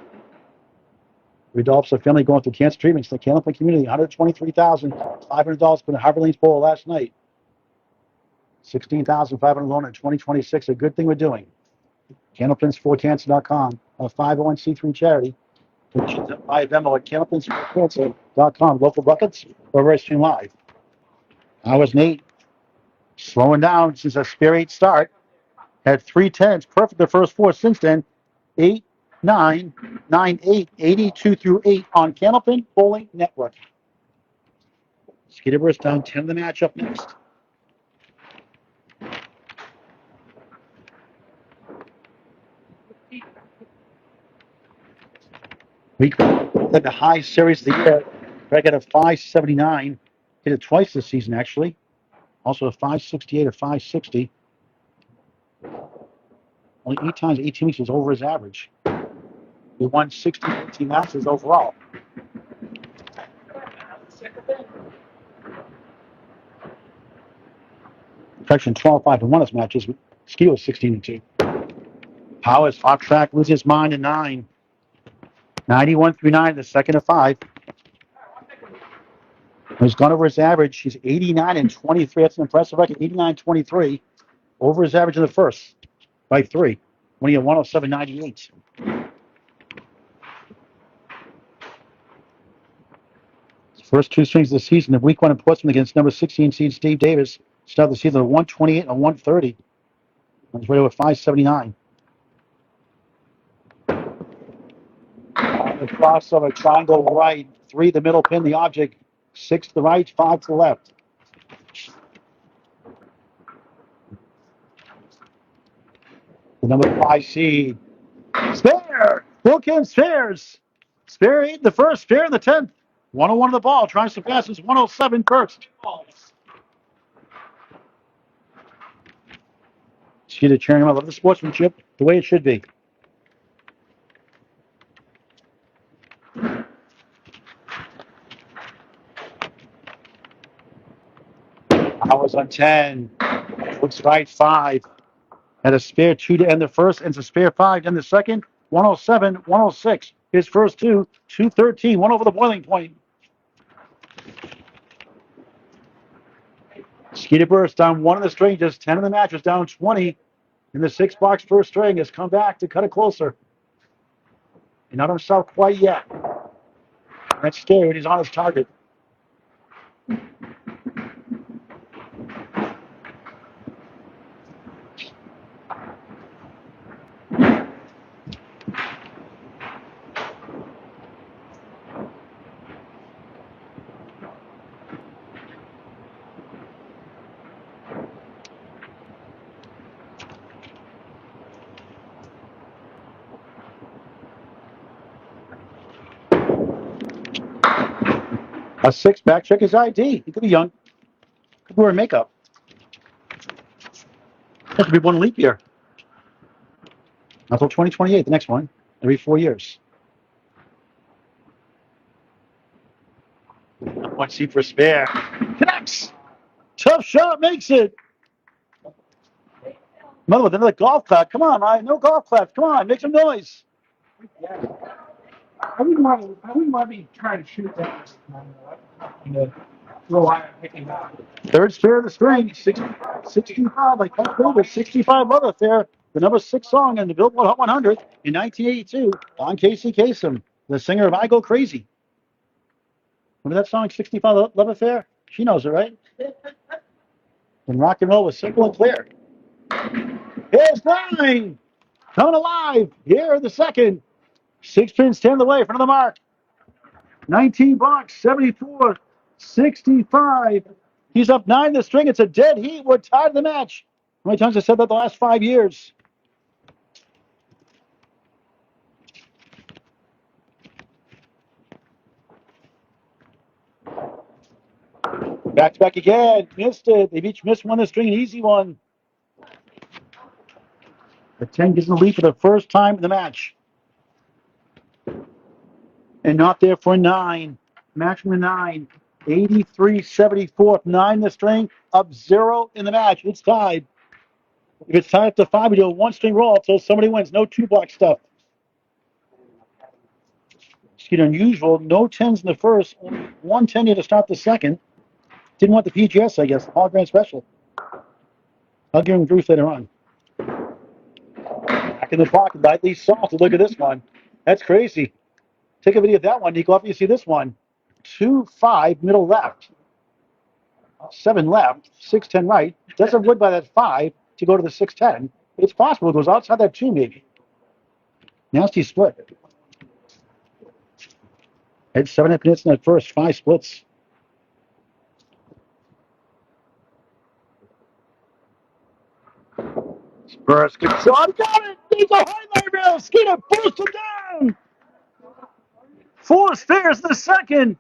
Rudolph's a family going through cancer treatments in the Candlepin community. $123,500 for the Harvard Lanes Bowl last night. $16,500 loan in 2026. A good thing we're doing. Candlepins4cancer.com, a 501c3 charity. Buy a demo at candlepins4cancer.com. Local buckets or registering live. Hours Nate slowing down since a spare 8 start. Had 3 10s. Perfect the first 4 since then. 8, 9, 9, 8, 82 through 8 on Candlepin Bowling Network. Skeeter Bearce down 10 in the match up next. Week at the high series of the year. Greg had a 579. Hit it twice this season, actually. Also a 568, a 560. Only 8 times 18 weeks was over his average. He won 18 matches overall. Fraction 12-5 in one of his matches. Ski was 16-2. Powers off track, loses his mind in 9. 91 through 9, the second of 5. He's gone over his average. He's 89 and 23. That's an impressive record. 89-23. Over his average in the first by 3. When he had 107.98. First 2 strings of the season. The week 1 in Portsmouth against number 16 seed Steve Davis. Started the season at 128 and 130. On his way to a 579. And the crossover, triangle right, 3 the middle pin, the object, 6 to the right, 5 to the left. The number 5 seed. Spare! Bookend spares. Spare 8 in the first, spare in the 10th. 101 on the ball, tries to pass is 107 first. Skeeter cheering him. I love the sportsmanship, the way it should be. Hours on 10. Looks right 5. Had a spare 2 to end the first, and a spare 5 to end the second. 107, 106. His first 2, 213, 1 over the boiling point. Skeeter Bearce down 1 in the string, just 10 in the match, is down 20 in the 6-box first string, has come back to cut it closer. And not himself quite yet. That's scared. He's on his target. A 6-back, check his ID. He could be young. Could be wearing makeup. That could be one leap year. Until 2028, the next one. Every 4 years. 1 seat for spare. Connects! Tough shot, makes it. Mother with another golf clap. Come on, Ryan. No golf claps. Come on, make some noise.
Yeah. I wouldn't want to be trying to shoot that. Rely on picking up.
Third spare of the string. 65. Like that over 65 love affair. The number 6 song in the Billboard Hot 100 in 1982 on Casey Kasem, the singer of I Go Crazy. Remember that song, 65 Love Affair? She knows it, right? When rock and roll was simple and clear. Here's 9. Coming alive. Here, the second. 6 pins, 10 away, front of the mark. 19 bucks, 74, 65. He's up 9 in the string. It's a dead heat. We're tied in the match. How many times I said that the last 5 years? Back to back again. Missed it. They've each missed one in the string, an easy one. The 10 gets in the lead for the first time in the match. And not there for 9. Match from the 9. 83-74. 9 in the string. Up 0 in the match. It's tied. If it's tied up to 5, we do a 1-string roll until somebody wins. No 2-block stuff. It's unusual. No 10s in the first. Only 1 10 here to start the second. Didn't want the PGS, I guess. The Paul Grant Special. I'll give him grief later on. Back in the pocket. Lightly salted. Look at this one. That's crazy. Take a video of that one, Nico, after you see this one. 2-5 middle left. 7 left. 6-10 right. Doesn't wood by that 5 to go to the 6-10. It's possible it goes outside that 2 maybe. Nasty split. Had 7 minutes in that first. 5 splits. Bearce, good shot. Got it. There's a highlight reel. Skeeter boosts it down. 4 spares in the second.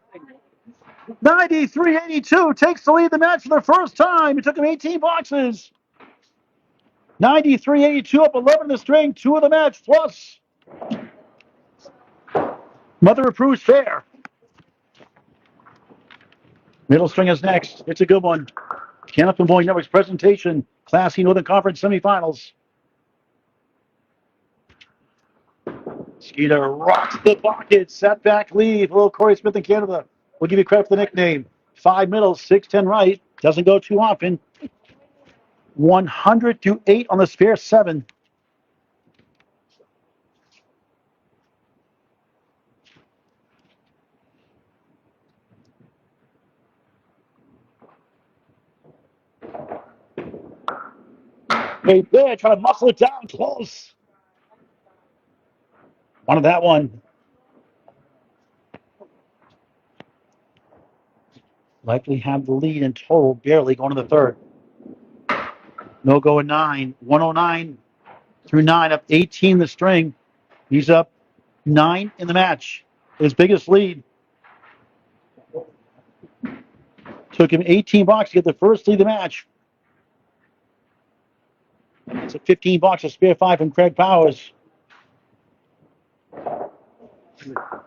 93-82 takes the lead in the match for the first time. It took him 18 boxes. 93-82 up 11 in the string. 2 of the match plus. Mother approves fair. Middle string is next. It's a good one. Cannabis Bowling Network's presentation. Class E Northern Conference Semifinals. Skeeter rocks the bucket. Setback lead. Little Corey Smith in Canada. We'll give you credit for the nickname. 5 middle, 6-10 right. Doesn't go too often. 100-8 on the spare 7. Hey, there, trying to muscle it down close. Wanted that one. likely have the lead in total, barely going to the third. No go at 9. 109 through 9, up 18 the string. He's up 9 in the match. His biggest lead. Took him 18 bucks to get the first lead of the match. It's a 15 bucks, a spare 5 from Craig Powers.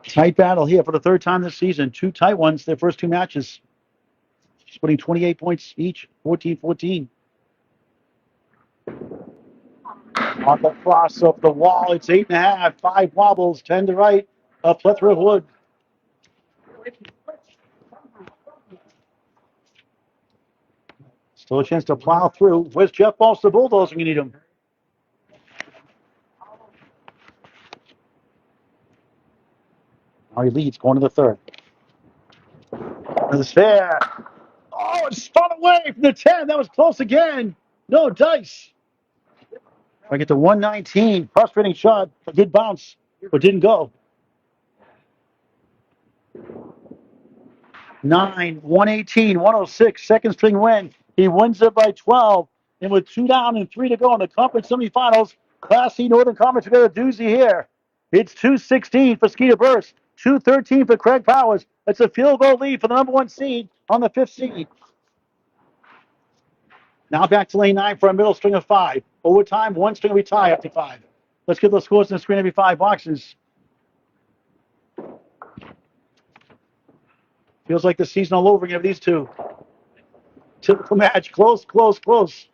Tight battle here for the third time this season. 2 tight ones, their first 2 matches. Splitting 28 points each, 14-14. On the cross of the wall, it's 8.5, 5 wobbles, 10 to right, a plethora of wood. Still a chance to plow through. Where's Jeff Boss, the bulldozer? You need him. Now he leads, going to the third. The spare. Oh, it's spun away from the 10. That was close again. No dice. I get to 119. Frustrating shot. A good bounce, but didn't go. 9, 118, 106. Second string win. He wins it by 12. And with 2 down and 3 to go in the conference semifinals, Class C Northern Conference, we got a doozy here. It's 216 for Skeeter Bearce, 213 for Craig Powers. It's a field goal lead for the number 1 seed on the 5th seed. Now back to lane 9 for a middle string of 5. Overtime, 1 string will be tie after 5. Let's get those scores on the screen every 5 boxes. Feels like the season all over again of these two. Typical match, close, close, close.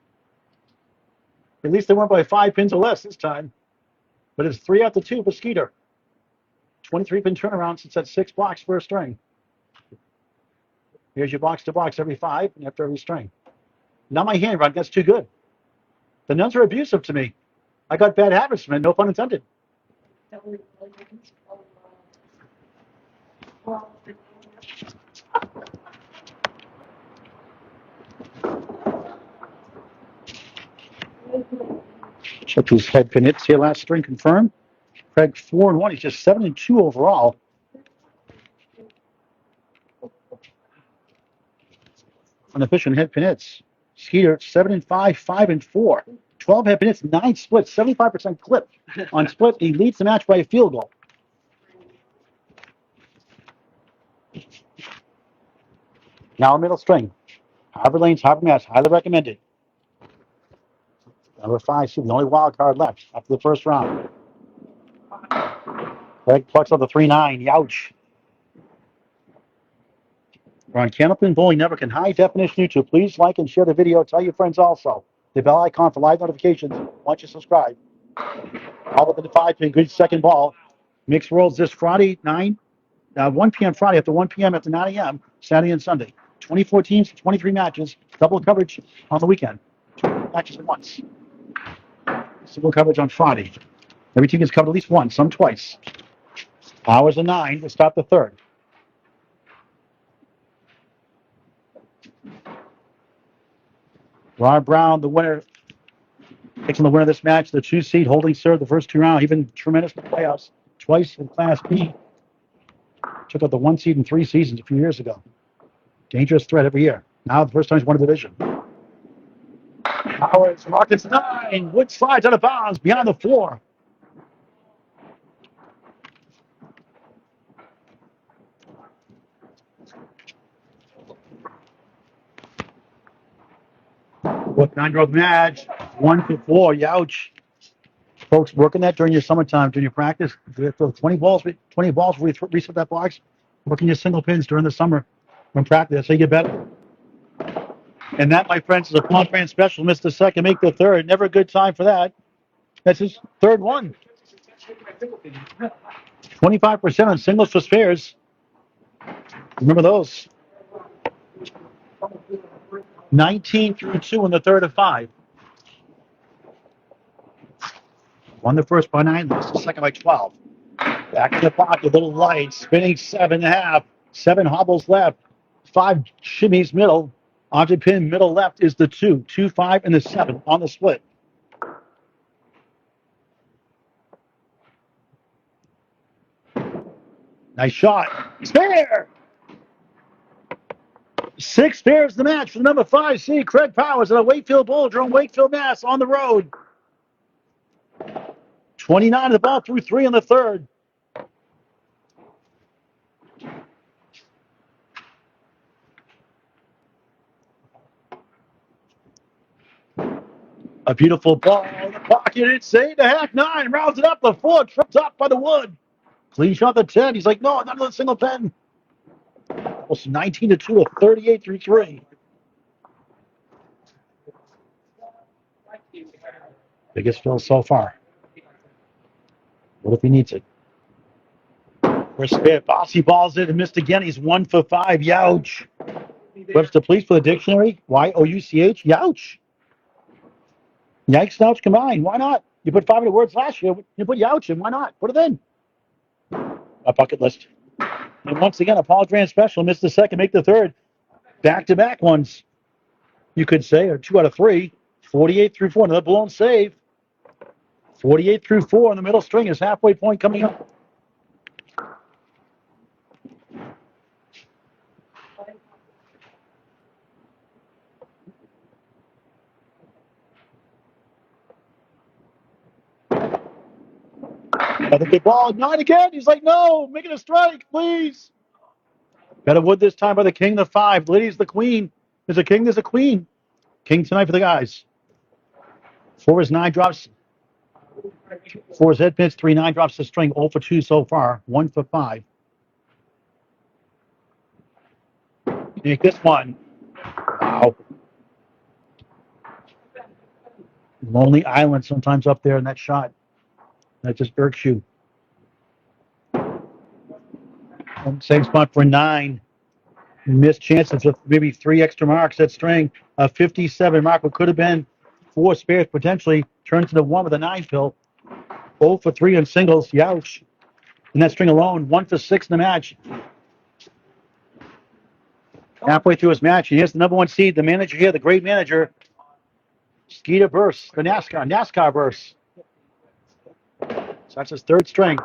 At least they went by 5 pins or less this time. But it's 3 after 2 for Skeeter. 23 pin turnaround since that 6 blocks for a string. Here's your box to box every 5 and after every string. Not my hand run, that's too good. The nuns are abusive to me. I got bad habits from it, no pun intended. Check his head pin hits here, last string confirmed. Craig 4-1, he's just 7-2 overall. Unefficient head pin hits. Skeeter 7-5, 5-4. 12 head pin hits, 9 splits, 75% clip. On split, he leads the match by a field goal. Now middle string. Harvard Lanes, Harvard Mass, highly recommended. Number 5, the only wild card left after the first round. Craig plucks up the 3-9. Youch. We're on Candlepin Bowling Network in high definition YouTube. Please like and share the video. Tell your friends also. The bell icon for live notifications. Once you subscribe. All within the 5 pin. Good second ball. Mixed Worlds this Friday, 1 p.m. Friday after 1 p.m. after 9 a.m. Saturday and Sunday. 24 teams, 23 matches. Double coverage on the weekend. 2 matches at once. Single coverage on Friday. Every team gets covered at least once, some twice. Hours of 9 to start the third. Ron Brown, the winner, picking the winner of this match, the 2 seed, holding serve the first 2 rounds. He's been tremendous in the playoffs. Twice in Class B. Took out the 1 seed in 3 seasons a few years ago. Dangerous threat every year. Now the first time he's won a division. Howard's Rockets 9. Wood slides out of bounds beyond the 4. With 9-year-old match, 1-4. Youch. Folks, working that during your summertime, during your practice. 20 balls before you reset that box. Working your single pins during the summer when practice. That's how you get better. And that, my friends, is a Palm Fan special. Missed the second, make the third. Never a good time for that. That's his third one. 25% on singles for spares. Remember those. 19 through 2 in the third of 5. Won the first by 9, lost the second by 12. Back in the pocket, little light, spinning 7.5. 7 hobbles left. 5 shimmies middle. Object pin middle left is the 2. 2, 5, and the 7 on the split. Nice shot. Spare! Six pairs the match for the number 5 seed, Craig Powers at a Wakefield Boulder, Wakefield, Mass. On the road. 29 of the ball through 3 in the third. A beautiful ball in the pocket. It's 8.5, 9. Rounds it up the 4. Tripped up by the wood. Clean shot the 10. He's like, no, not another single pen. Almost 19-2, a 38 through 3. Biggest fill so far. What if he needs it? Where's Spit? Bossy balls it and missed again. He's 1 for 5. Youch. Webster, please, for the dictionary. Y-O-U-C-H. Youch. Yikes and ouch combined. Why not? You put 500 words last year. You put youch in. Why not? Put it in. A bucket list. And once again, a Paul Grant special. Missed the second, make the third. Back-to-back ones, you could say, or 2 out of 3. 48 through 4. Another blown save. 48 through 4 in the middle string. Is halfway point coming up. Another good ball. 9 again. He's like, no, make it a strike, please. Better wood this time by the king, the 5. Ladies, the queen. There's a king, there's a queen. King tonight for the guys. 4 is 9 drops. 4 is head pitch. 3, 9 drops the string. 0 for 2 so far. 1 for 5. Take this one. Wow. Lonely Island sometimes up there in that shot. That just irks you. Same spot for 9. Missed chances with maybe 3 extra marks. That string, a 57 mark, what could have been 4 spares potentially, turns into 1 with a 9 pill. 0 for 3 on singles. Youch. And that string alone, 1 for 6 in the match. Halfway through his match, and here's the number 1 seed, the manager here, the great manager, Skeeter Bearce, the NASCAR Bearce. So that's his 3rd string.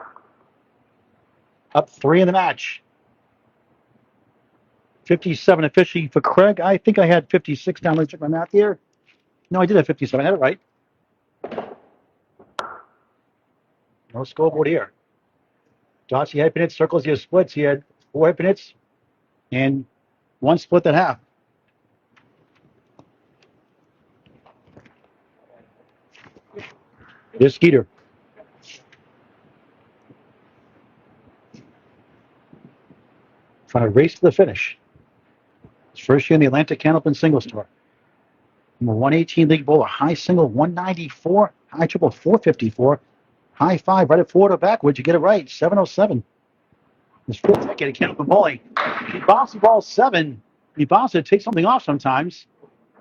Up 3 in the match. 57 officially for Craig. I think I had 56 down. Let me check my math here. No, I did have 57. I had it right. No scoreboard here. Dots, he had hits, circles, he has splits. He had 4 hits and 1 split at half. Here's Skeeter. Trying to race to the finish. His first year in the Atlantic Candlepin Singles Tour. Number 118 league bowler, high single 194, high triple 454, high 5 right at forward or backwards. You get it right, 707. His 4th decade of Candlepin bowling. He bounces the ball 7. He bounces it, takes something off sometimes.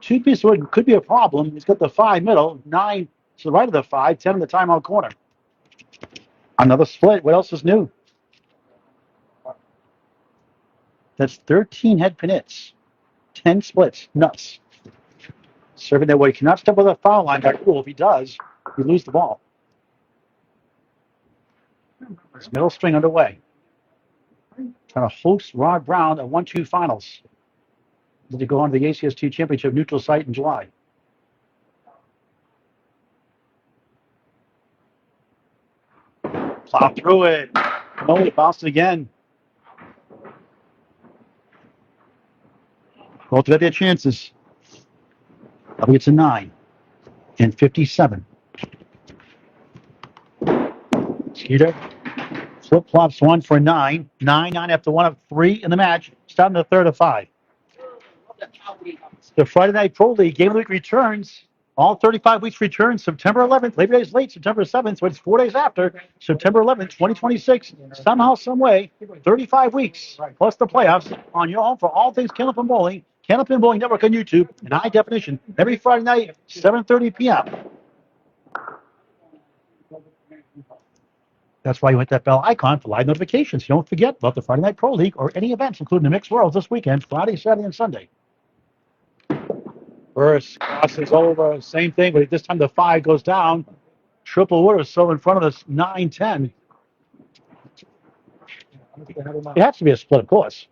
2-piece wood could be a problem. He's got the 5 middle, 9 to the right of the 5, 10 in the timeout corner. Another split. What else is new? That's 13 head pin hits, 10 splits. Nuts. Serving that way. Cannot step with a foul line by rule. If he does, you lose the ball. It's middle string underway. Trying to host Rod Brown at 1-2 finals. To go on to the ACST Championship neutral site in July. Plow through it. No, he bounced it again. Both got their chances. Probably it's a 9 and 57. Skeeter flip flops 1 for 9. 9 after 1 of 3 in the match. Starting the 3rd of 5. The Friday Night Pro League Game of the Week returns. All 35 weeks return September 11th. Labor Day is late, September 7th, so it's 4 days after. September 11th, 2026. Somehow, some way, 35 weeks plus the playoffs on your home for all things Candlepin Bowling. Candlepin Bowling Network on YouTube in high definition every Friday night, 7:30 p.m. That's why you hit that bell icon for live notifications. Don't forget about the Friday Night Pro League or any events, including the Mixed Worlds this weekend, Friday, Saturday, and Sunday. Bearce crosses over, same thing, but this time the 5 goes down. Triple wood or so in front of us, 9-10. It has to be a split, of course.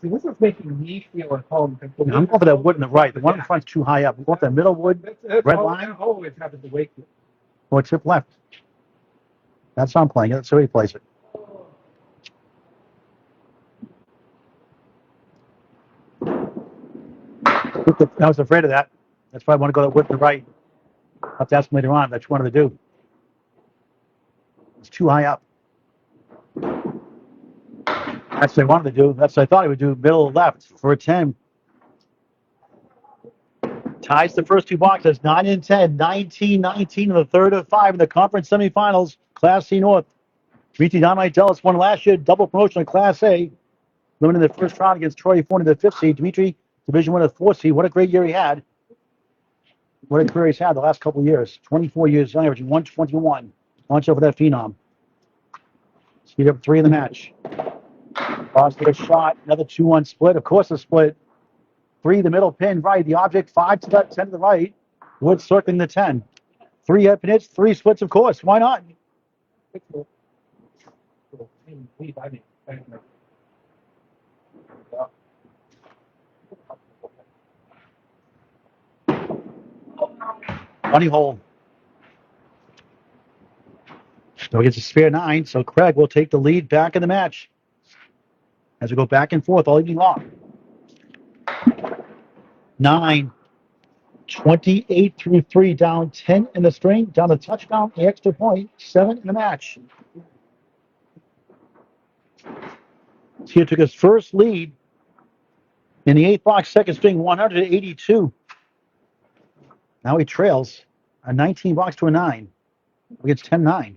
See, this is making me feel at home.
Now, I'm going for that wood in the right. The one in front is too high up. I'm going for that middle wood, red line,
That always happens to wake you.
or tip left. That's how I'm playing it. That's the way he plays it. I was afraid of that. That's why I want to go that wood to the right. I'll have to ask him later on if that's what I wanted to do. It's too high up. That's what I wanted to do. That's what I thought he would do. Middle left for a 10. Ties the first two boxes, 9 and 10, 19-19 in the third of 5 in the conference semifinals. Class C North. Dimitri Dynamite Dallas won last year, double promotion in Class A. Winning the first round against Troy Forney, the 5th seed. Dimitri, Division winner, 4th seed. What a great year he had. What a career he's had the last couple of years. 24 years young, averaging 121. Launch over that phenom. Speed up 3 in the match. Lost a shot, another 2-1 split. Of course, a split. 3, the middle pin, right. The object, 5 to that, 10 to the right. Wood circling the 10. 3 head pin hits, 3 splits, of course. Why not? Money hole. So he gets a spare 9, so Craig will take the lead back in the match as we go back and forth all evening long. 9, 28 through 3, down 10 in the string, down the touchdown, the extra point, 7 in the match. He took his first lead in the 8th box, second string, 182. Now he trails a 19 box to a 9. He gets 10-9.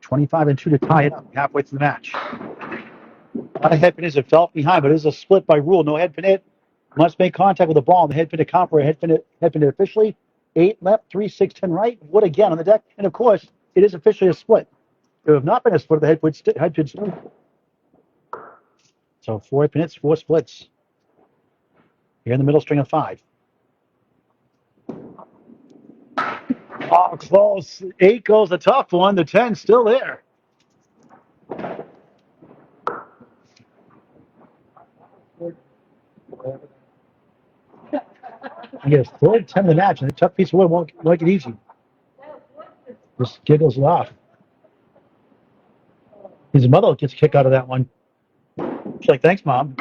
25 and 2 to tie it up halfway through the match. A lot of head pin hits that fell behind, but it is a split by rule. No head pin hit. Must make contact with the ball. The head pin to count for a head pin hit officially. 8 left, 3, 6, 10 right. Wood again on the deck. And of course, it is officially a split. It would have not been a split, the head pin stood. So 4 pin hits, 4 splits. Here in the middle string of 5. Oh, close. 8 goes the tough one. The 10 still there. He gets 3rd 10 of the match, and a tough piece of wood won't make it easy. Just giggles it off. His mother gets a kick out of that one. She's like, thanks, Mom.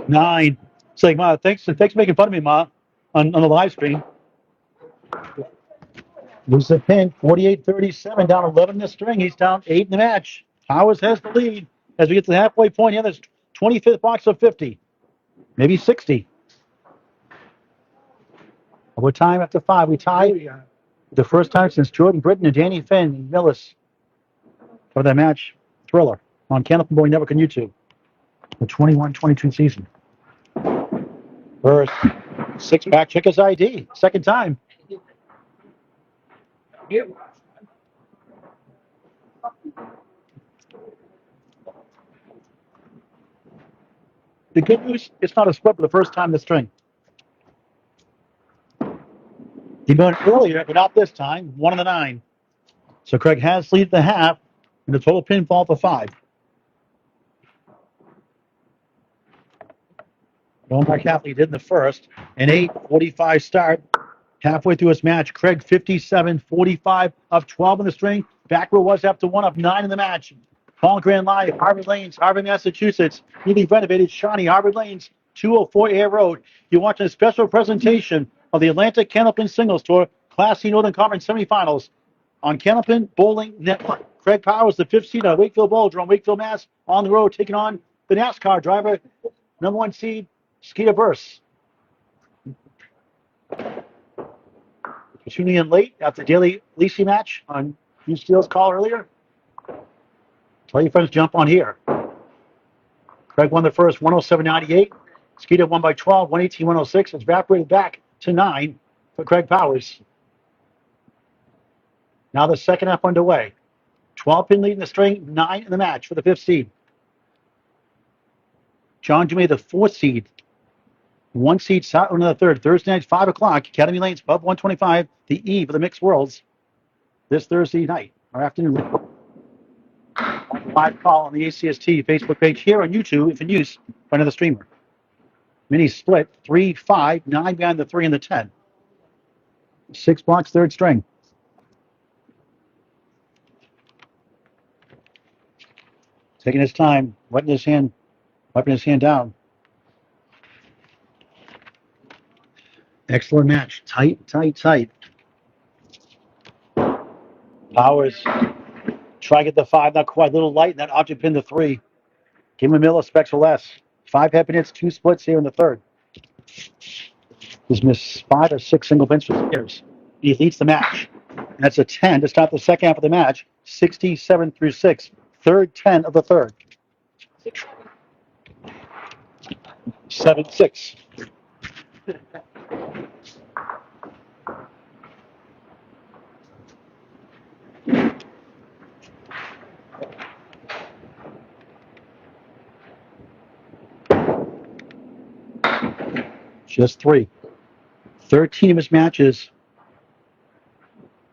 9. It's like, Ma, thanks for making fun of me, Ma, on the live stream. Loses the pin, 48-37, down 11 in the string. He's down 8 in the match. Powers has the lead as we get to the halfway point. Yeah, there's 25th box of 50, maybe 60. What time after 5? We tie the first time since Jordan Britton and Danny Finn and Millis for that match. Thriller on Candlepin Bowling Network on YouTube. The 21-22 season. First 6-pack, check his ID. Second time. The good news, it's not a split for the first time in the string. He went earlier, but not this time. 1 on the 9. So Craig has lead the half, and the total pinfall for 5. Going back half, he did in the first. An 8:45 start. Halfway through his match, Craig 57-45 up 12 in the string. Back row was after 1 up 9 in the match. Paul Grand Live, Harvard Lanes, Harvard, Massachusetts. Newly renovated Shawnee, Harvard Lanes, 204 Air Road. You're watching a special presentation of the Atlantic Candlepin Singles Tour, Class C Northern Conference Semifinals on Candlepin Bowling Network. Craig Powers, the 5th seed on Wakefield Bowldrome, Wakefield, Mass, on the road, taking on the NASCAR driver, number 1 seed, Skeeter Bearce. Tuning in late after the Daily Lisi match on Hugh Steele's call earlier. Tell your friends to jump on here. Craig won the first 107.98. Skeeter won by 12, 118.106. It's evaporated back to 9 for Craig Powers. Now the second half underway. 12-pin lead in the string, 9 in the match for the 5th seed. John Dumay, the 4th seed. 1 seed, Saturday the 3rd. Thursday night, 5 o'clock. Academy Lanes, above 125. The eve of the Mixed Worlds. This Thursday night or afternoon. Live call on the ACST Facebook page here on YouTube if in use by another streamer. Mini split 3, 5, 9 behind the 3 and the 10. 6 blocks, third string. Taking his time, wiping his hand down. Excellent match. Tight, tight, tight. Powers try to get the 5, not quite. A little light, and that object pin the 3. Give him a mill specs or less. 5 happy hits, 2 splits here in the third. He's missed 5 or 6 single pins for Spears. He leads the match. And that's a 10 to start the second half of the match. 67 through 6. Third 10 of the third. 7-6. Just 3. 13 of his matches,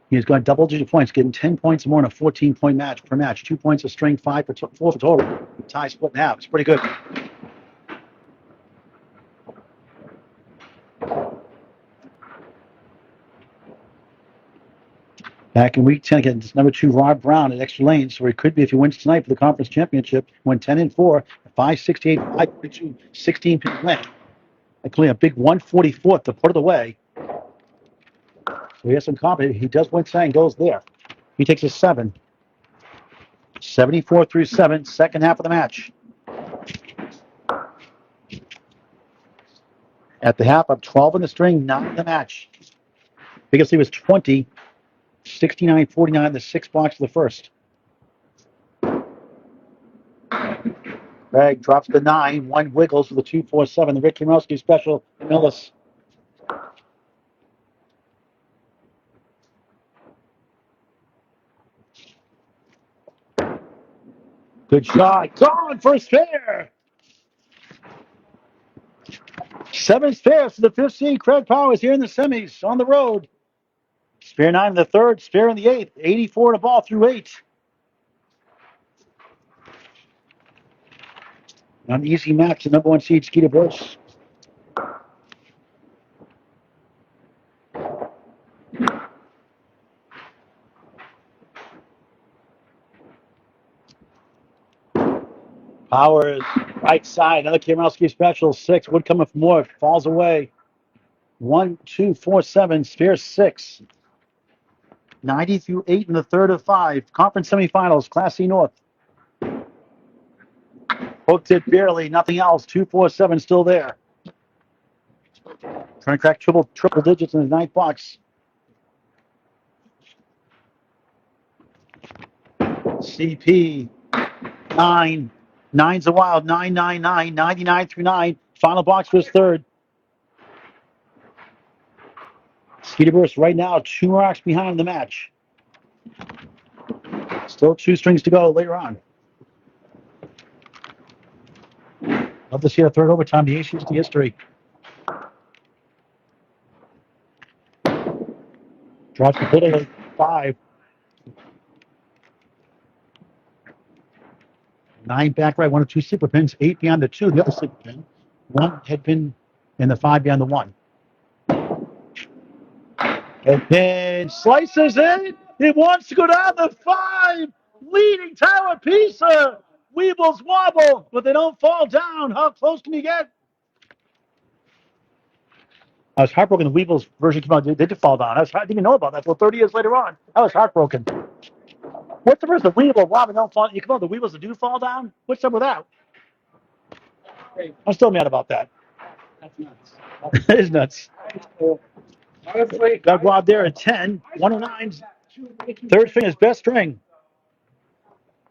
he's got double-digit points, getting 10 points more in a 14-point match per match. 2 points a string, 4 for total. Tie split in half. It's pretty good. Back in week 10, again, number 2, Rob Brown at extra lanes, where he could be if he wins tonight for the conference championship. Went 10-4, 568, 542, 16 pin win. Including a big 144th to put it away. So he has some confidence. He does win tonight and goes there. He takes a 7. 74 through 7, second half of the match. At the half of 12 in the string, 9 in the match. Biggest lead was 20, 69-49, the 6 blocks of the first. Greg drops the 9, 1 wiggles for the 2-4-7. The Rick Kimrowski special, Millis. Good shot. Gone for a spare. 7 spares for the 5th seed. Craig Powers here in the semis on the road. Spare 9 in the third, spare in the 8th. 84 to ball through 8. An easy match, the number 1 seed, Skeeter Bearce. Powers, right side, another Kimrowski special, 6. Wood coming for more, falls away. 1, 2, 4, 7, spare 6. 90 through 8 in the third of 5. Conference semifinals, Class C North. Hooked it barely, nothing else. 2-4-7 still there. Trying to crack triple digits in the 9th box. CP 9. 9's a wild. 9-9-9. 99 through 9. Final box for his third. Skeeter Bearce right now 2 marks behind the match. Still 2 strings to go later on. Love to see a third overtime. The ACST history. Drops the middle of 5. 9 back right, 1 or 2 sleeper pins. 8 behind the 2, the other sleeper pin. 1 head pin, and the 5 behind the 1. Head pin slices in. It wants to go down the 5. Leading tower pizza. Weebles wobble, but they don't fall down. How close can you get? I was heartbroken. The Weebles version came out. They did fall down. I didn't even know about that until 30 years later on. I was heartbroken. What's the version of Weeble wobble don't fall? You come out the Weebles that do fall down. What's up with that? I'm still mad about that.
That's nuts.
It is nuts.
Honestly,
Got Rob there at 10. 109. Third string is best string.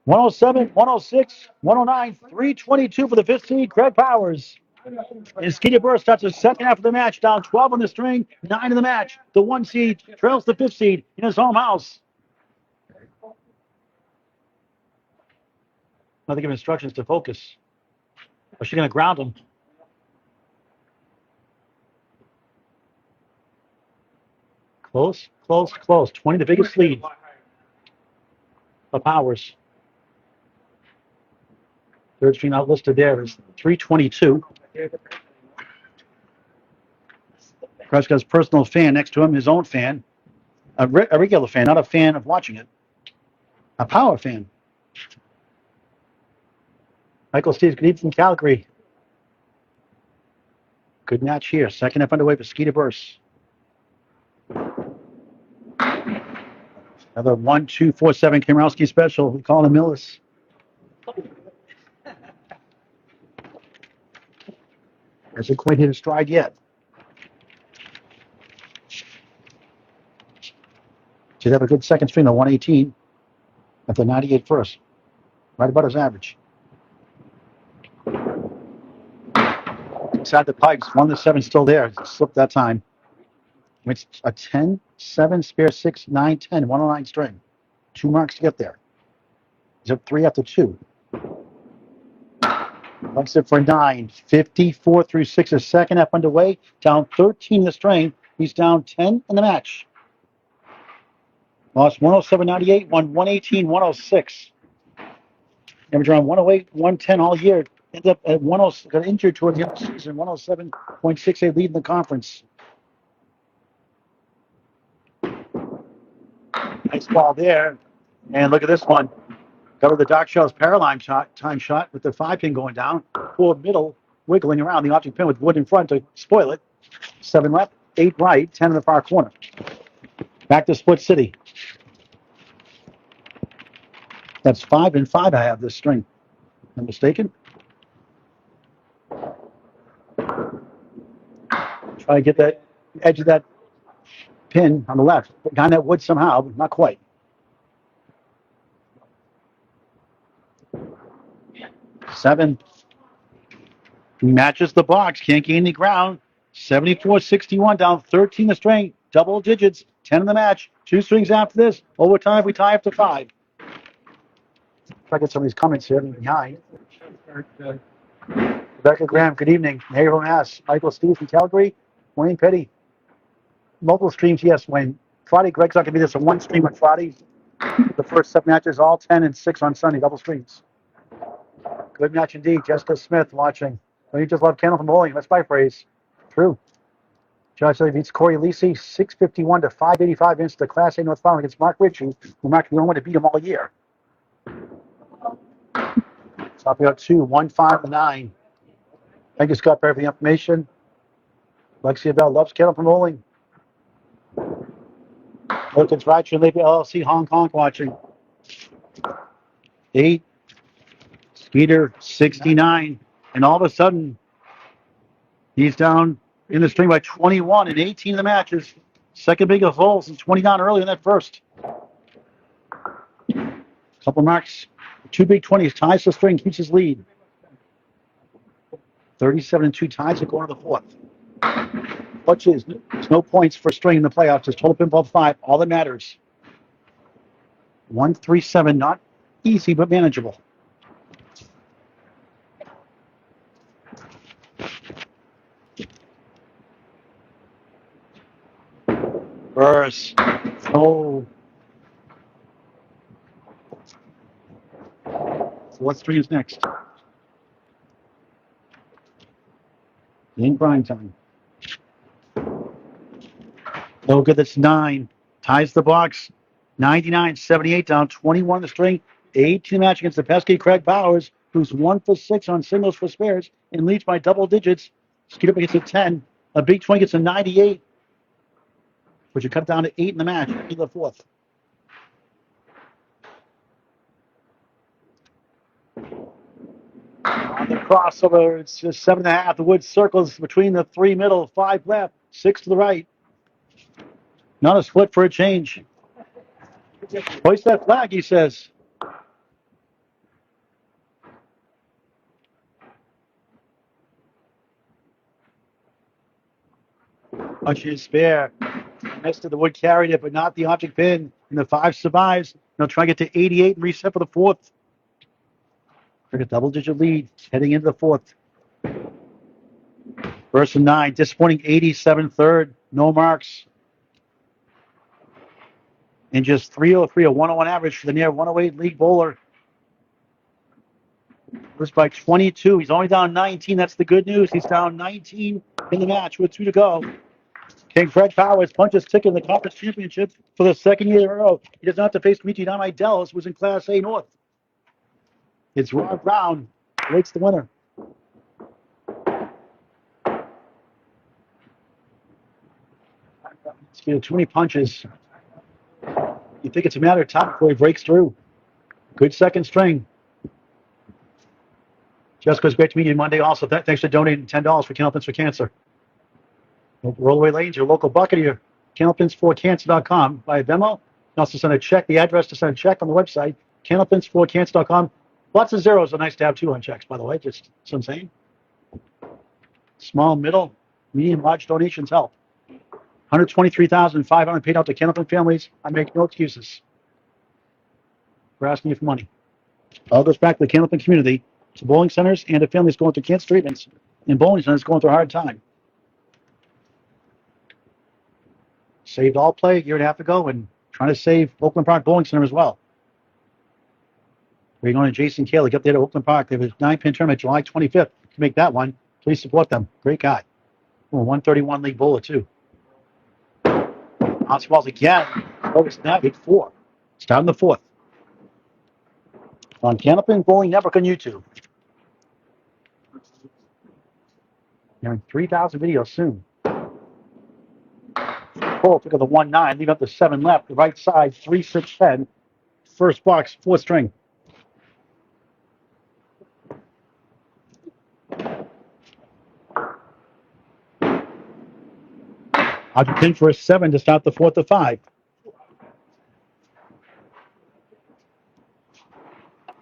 107, 106, 109, 322 for the 5th seed, Craig Powers. And Skeeter Bearce starts the second half of the match, down 12 on the string, 9 in the match. The 1 seed trails the 5th seed in his home house. Now they give instructions to focus. Or she's going to ground him. Close, close, close. 20, the biggest lead of Powers. Third string not listed there is 322. Prescott's personal fan next to him, his own fan, a regular fan, not a fan of watching it, a power fan. Michael Steves, good evening from Calgary. Good match here. Second up underway for Skeeter Bearce. Another 1-2-4-7 Kamrowski special. We call him Millis. Hasn't quite hit his stride yet. Should have a good second string, the 118 at the 98 first. Right about his average. Inside the pipes, 1-7 still there. Slipped that time. It's a 10, 7, spare 6, 9, 10, 109 string. 2 marks to get there. He's up 3 after 2. Likes it for 9. 54 through 6, a second up underway. Down 13 the string. He's down 10 in the match. Lost 107.98, won 118.106. Average around 108, 110 all year. Ended up at 10, got injured towards the end of the season. 107.68 lead in the conference. Nice ball there. And look at this one. Cover the Doc Shell's Paradigm time shot with the 5-pin going down. 4 middle, wiggling around the object pin with wood in front to spoil it. 7 left, 8 right, 10 in the far corner. Back to Split City. That's 5 and 5 I have this string. I'm mistaken. Try to get that edge of that pin on the left. Behind that wood somehow, but not quite. 7. He matches the box, can't gain any ground. 74-61, down 13 the string, double digits, 10 in the match. 2 strings after this. Overtime, we tie up to 5. Try to get some of these comments here behind. Rebecca Graham, good evening. Haverhill, Mass. Michael Steve from Calgary. Wayne Petty. Multiple streams, yes, Wayne. Friday, Greg's not going to be this a 1 stream on Friday. The first 7 matches, all 10 and 6 on Sunday, double streams. Good match indeed. Jessica Smith watching. Don't you just love Kendall from bowling? That's my phrase. True. Josh Shelley beats Corey Lisi 651 to 585 into the Class A North Final against Mark Ritchie, who marked the only one to beat him all year. Topping out 2, 1-5-9. Thank you, Scott Perry, for the information. Lexia Bell loves Kendall from bowling. Wilkins Ratcher, Lady LLC, Hong Kong watching. 8. Skeeter 69. And all of a sudden, he's down in the string by 21 in 18 of the matches. Second biggest hole since 29 early in that first. Couple marks. 2 big 20s. Ties the string, keeps his lead. 37-2 ties it going to the 4th. Clutch is there's no points for string in the playoffs. Just total pinball 5. All that matters. 1-3-7. Not easy, but manageable. Bearce. Oh. So what string is next? In prime time. No good, that's 9. Ties the box. 99-78 down 21 the string. 18 match against the pesky Craig Bowers, who's 1 for 6 on singles for spares and leads by double digits. Skeeter gets a 10. A big 20 gets a 98, which would cut down to 8 in the match in the 4th. On the crossover, it's just 7.5. The wood circles between the 3 middle, 5 left, 6 to the right. Not a split for a change. Hoist that flag, he says. Punch is spare. Next to the wood carried it, but not the object pin. And the 5 survives. They'll try to get to 88 and reset for the 4th. For a double-digit lead heading into the 4th. Bearce 9, disappointing 87 third. No marks. And just 303, a 101 average for the near 108 league bowler. First by 22. He's only down 19. That's the good news. He's down 19 in the match with 2 to go. King Fred Powers punches ticket in the conference championship for the second year in a row. He does not have to face Michi Dynamite Dallas, who was in Class A North. It's Rob Brown who awaits the winner. Skeeter, too many punches. You think it's a matter of time before he breaks through. Good second string. Jessica, it's great to meet you Monday. Also, thanks for donating $10 for Candlepins for Cancer. Rollaway Lanes, your local bucketeer. Candlepins4cancer.com via Venmo. You can also send a check. The address to send a check on the website, candlepins4cancer.com. Lots of zeros are nice to have too on checks, by the way. Just so I'm saying. Small, middle, medium, large donations help. $123,500 paid out to Candlepin families. I make no excuses for asking you for money. All goes back to the Candlepin community, to bowling centers and to families going through cancer treatments and bowling centers going through a hard time. Saved All Play a year and a half ago and trying to save Oakland Park Bowling Center as well. We're going to Jason Cayley, up there to Oakland Park. They have a 9-pin tournament July 25th. To make that one, please support them. Great guy. Well, 131 league bowler, too. Bounce balls again. Oh, it's now 8-4. It's down in the fourth. On Candlepin Bowling Network on YouTube. Nearing 3,000 videos soon. Pull, pick up the 1-9, leave up the 7 left. The right side, 3-6-10. First box, 4th string. Object pin for a 7 to start the 4th of 5.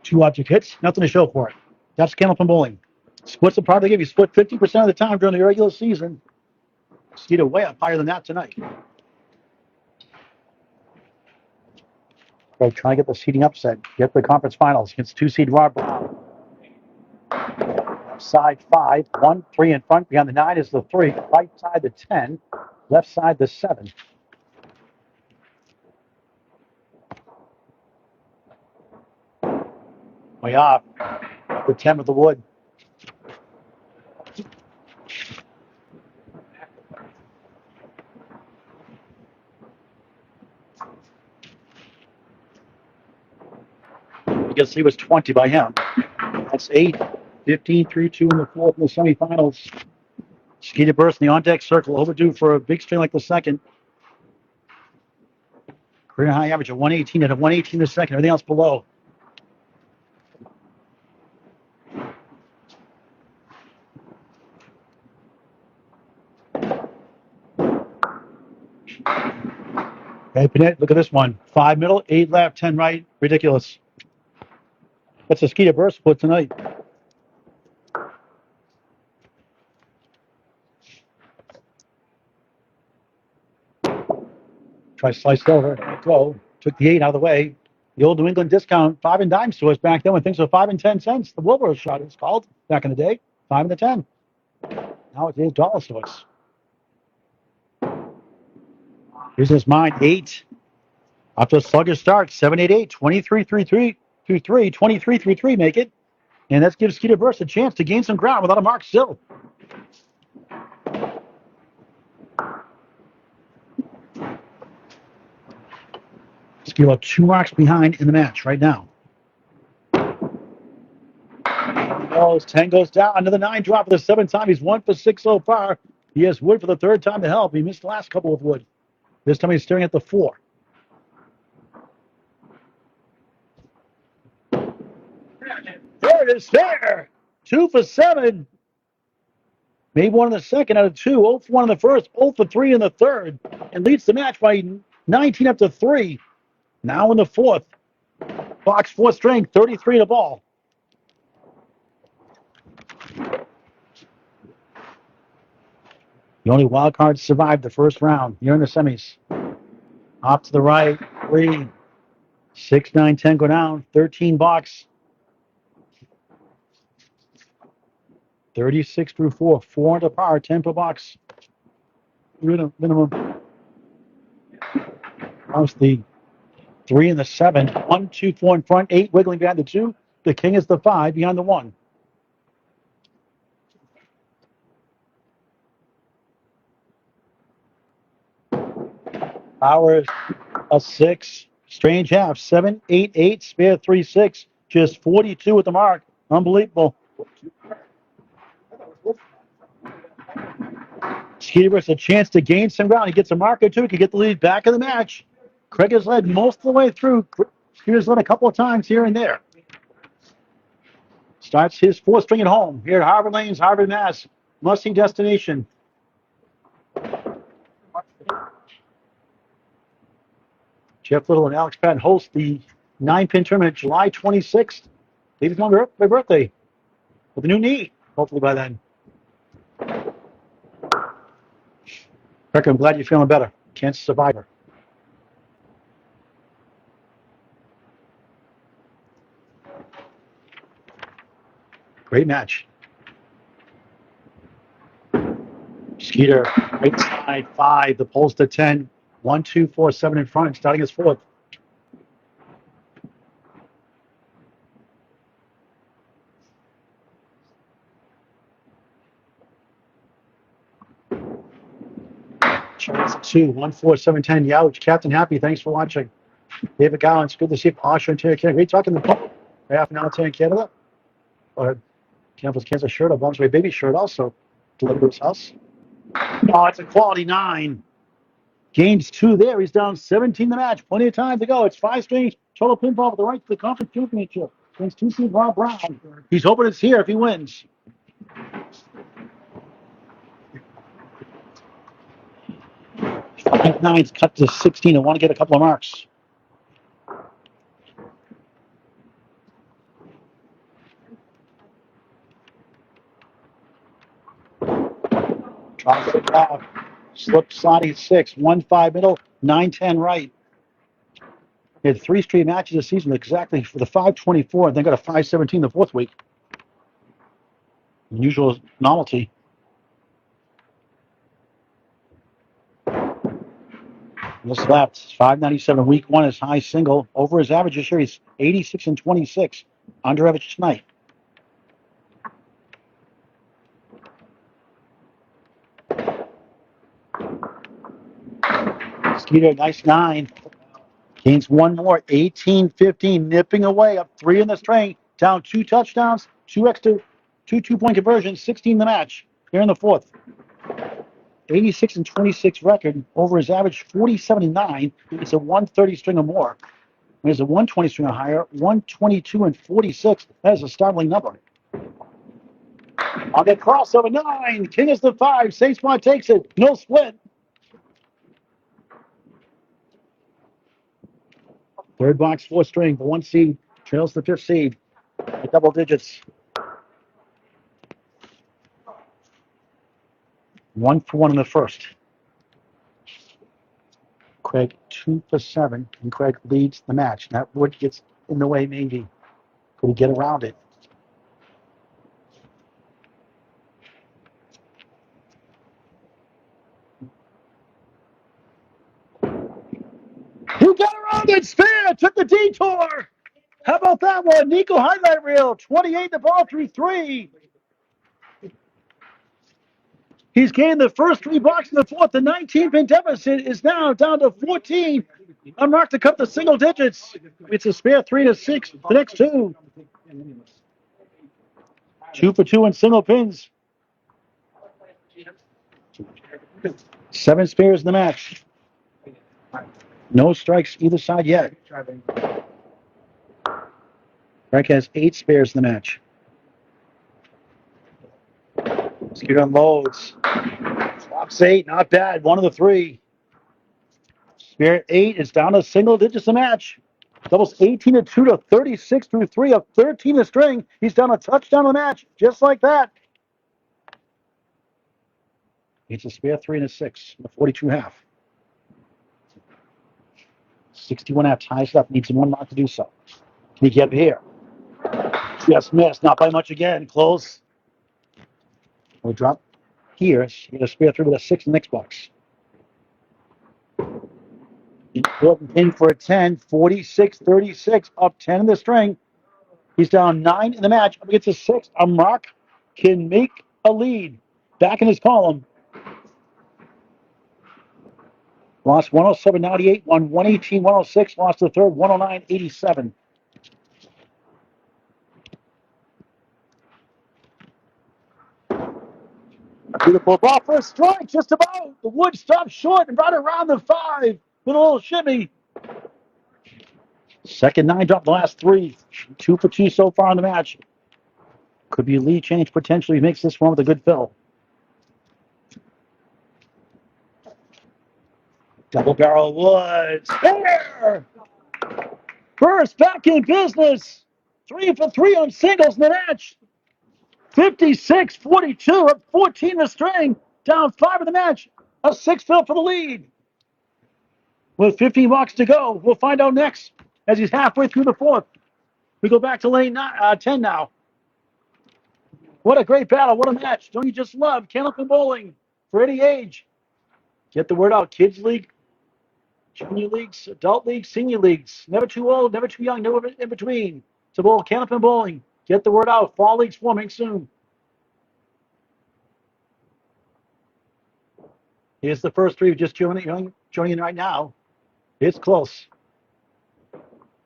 2 object hits, nothing to show for it. That's Candlepin Bowling. Splits will probably give you split 50% of the time during the regular season. Skeeter way up higher than that tonight. So trying to get the seeding upset. Get the conference finals against 2-seed Rob Brown. Side 5, 1, 3 in front. Behind the 9 is the 3. Right side the 10. Left side the 7. Way off. The 10 with the wood. You can see it was 20 by him. That's 8. 15 through 2 in the 4th in the semifinals. Skeeter Bearce in the on-deck circle, overdue for a big string like the second. Career high average of 118 at a 118 the second. Everything else below. Hey, Panette, look at this one. 5 middle, 8 left, 10 right. Ridiculous. What's the Skeeter Bearce split tonight? Try to slice it over. Go. Took the 8 out of the way. The old New England discount 5 and dime stores back then when things were 5 and 10 cents. The Wilbur shot it was called back in the day. 5 and the 10. Now it's $8 stores. Business mind 8. After a sluggish start, 7-8-8, 23-3-3 through 3, 23-3-3 make it. And that gives Skeeter Bearce a chance to gain some ground without a mark still. Skeeter 2 marks behind in the match right now. 10 goes down. Another 9 drop for the 7th time. He's 1 for 6 so far. He has wood for the 3rd time to help. He missed the last couple of wood. This time he's staring at the 4. There it is there. 2 for 7. Made 1 in the second out of 2. 0 for 1 in the first. 0 for 3 in the third. And leads the match by 19 up to 3. Now in the 4th. Box 4th string. 33 to ball. The only wild card survived the first round. Here in the semis. Off to the right. 3. 6, 9, 10 go down. 13 box. 36 through 4. 4 under par. 10 per box. Minimum. How's the 3 and the 7? 1, 2, 4 in front. 8 wiggling behind the 2. The king is the 5 behind the 1. Powers a 6. Strange half. 7, 8, 8. Spare 3, 6. Just 42 at the mark. Unbelievable. Skeeter has a chance to gain some ground. He gets a mark or two. He can get the lead back in the match. Craig has led most of the way through. Skeeter's led a couple of times here and there. Starts his 4th string at home here at Harvard Lanes, Harvard, Mass. Must-see destination. Jeff Little and Alex Patton host the 9-pin tournament July 26th. Ladies and gentlemen, my birthday with a new knee, hopefully by then. Rick, I'm glad you're feeling better. Cancer survivor. Great match. Skeeter, right side, 5. The pole's to 10. 1, 2, 4, 7 in front, starting his 4th. Charles 2, 1, 4, 7, 10. Youch, Captain Happy, thanks for watching. David Gallants, good to see you. Osher and Terry Canada. Great talking to the phone. Half an hour, Terry Canada. Campbell's Kansas shirt, a Bombs Way Baby shirt also delivered to his house. Oh, it's a quality 9. Gains 2 there. He's down 17 the match. Plenty of time to go. It's 5 strings. Total pinfall with the right to the conference championship. Against 2-seed Bob Brown. He's hoping it's here if he wins. Five nine's cut to 16. I want to get a couple of marks. Drops it off. Slip sliding 6. 1-5 middle. 9-10 right. He had 3 straight matches this season exactly for the 524. Then got a 517 the 4th week. Unusual novelty. This left 597 week 1 is high single. Over his average this year, he's 86 and 26. Under average tonight. Skeeter, nice 9. Gains 1 more, 18-15, nipping away, up 3 in the string, down 2 touchdowns, 2 extra, 2 2-point conversions, 16 the match. Here in the 4th. 86 and 26 record, over his average 47 and 9. It's a 130 string or more. There's a 120 string or higher, 122 and 46. That is a startling number. On the crossover 9, King is the 5. Safe spot takes it. No split. 3rd box, 4th string. The 1 seed trails the 5th seed at double digits. 1 for 1 in the 1st. Craig 2 for 7, and Craig leads the match. That wood gets in the way, maybe. Could he get around it? Who got around it? Spear took the detour. How about that one? Nico highlight reel. 28 the ball through 3. He's gained the first 3 blocks in the 4th. The 19-pin deficit is now down to 14. Unmarked to cut the single digits. It's a spare 3 to 6. The next 2. 2 for 2 in single pins. 7 spares in the match. No strikes either side yet. Frank has 8 spares in the match. Skeeter unloads. Drops 8, not bad. 1 of the 3. Spare 8 is down to single digits a match. Doubles 18 to 2 to 36 through 3 of 13 a string. He's down a touchdown a match, just like that. It's a spare 3 and a 6, a 42 half. 61 half ties it up. Needs 1 mark to do so. Can he get here? Just missed. Not by much again. Close. We'll drop here. Get a spare 3 with a 6 in the next box. Important pin for a 10. 46-36. Up 10 in the string. He's down 9 in the match. Up against the 6th. A Mark can make a lead. Back in his column. Lost 107.98, won 118.106, lost the third 109.87. Beautiful ball for a strike, just about. The wood stopped short and right around the 5 with a little shimmy. Second 9 dropped the last 3. 2 for 2 so far in the match. Could be a lead change potentially. Makes this one with a good fill. Double barrel woods. There! Bearce back in business. 3 for 3 on singles in the match. 56-42, up 14 the string. Down 5 in the match. A 6 fill for the lead. With 15 walks to go. We'll find out next as he's halfway through the 4th. We go back to lane 10 now. What a great battle. What a match. Don't you just love Candlepin Bowling for any age? Get the word out. Kids League, Junior Leagues, Adult Leagues, Senior Leagues. Never too old, never too young, never in between. To bowl Candlepin Bowling. Get the word out. Fall Leagues forming soon. Here's the first 3 just joining in right now. It's close.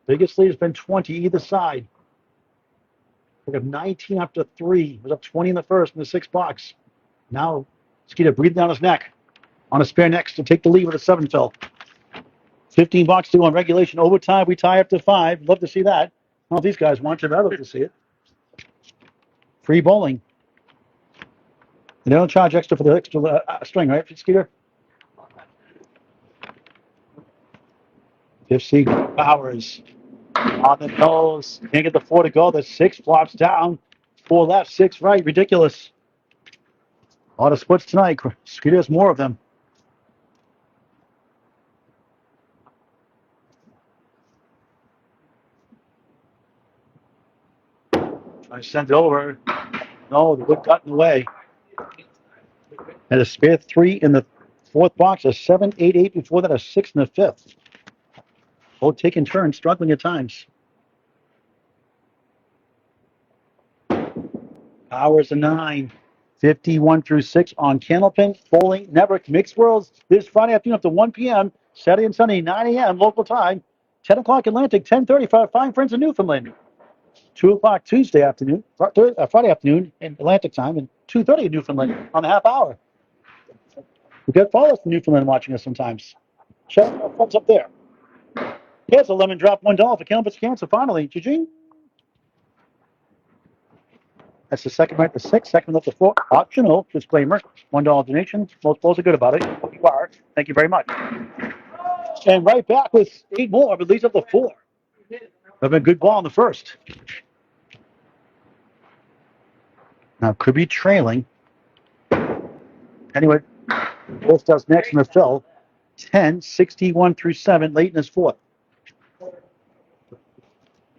Biggest lead has been 20 either side. We have 19 up to 3. Was up 20 in the first in the 6th box. Now Skeeter breathing down his neck on a spare next to take the lead with a 7 fill. 15 bucks to go on regulation overtime. We tie up to 5. Love to see that. I don't know if these guys want to, but I'd love to see it. Free bowling. And they don't charge extra for the extra string, right, Skeeter? 5th seed Bowers on the nose. Can't get the 4 to go. The 6 flops down. 4 left, 6 right. Ridiculous. A lot of splits tonight. Skeeter has more of them. I sent it over. No, the wood got in the way. Had a spare 3 in the 4th box, a 7, 8, 8 before that, a 6 in the 5th. Both taking turns, struggling at times. Powers a 9. 51 through 6 on Candlepin Bowling Network Mixed Worlds this Friday afternoon up to 1 p.m. Saturday and Sunday 9 a.m. local time. 10 o'clock Atlantic, 10:30 for our fine friends in Newfoundland. 2 o'clock Tuesday afternoon, Friday afternoon in Atlantic time, and 2:30 in Newfoundland on the half hour. We've got followers from Newfoundland watching us sometimes. Shout out our friends up there. Here's a lemon drop, $1 for Cannabis Cancer. Finally, cha-ching. That's the second right to 6, second up to 4. Optional disclaimer, $1 donation. Most bowls are good about it. You are. Thank you very much. And right back with 8 more, but leads up to 4. Have been a good ball in the first. Now could be trailing. Anyway, Wolf does next in the fill. 10, 61 through 7, late in his 4th.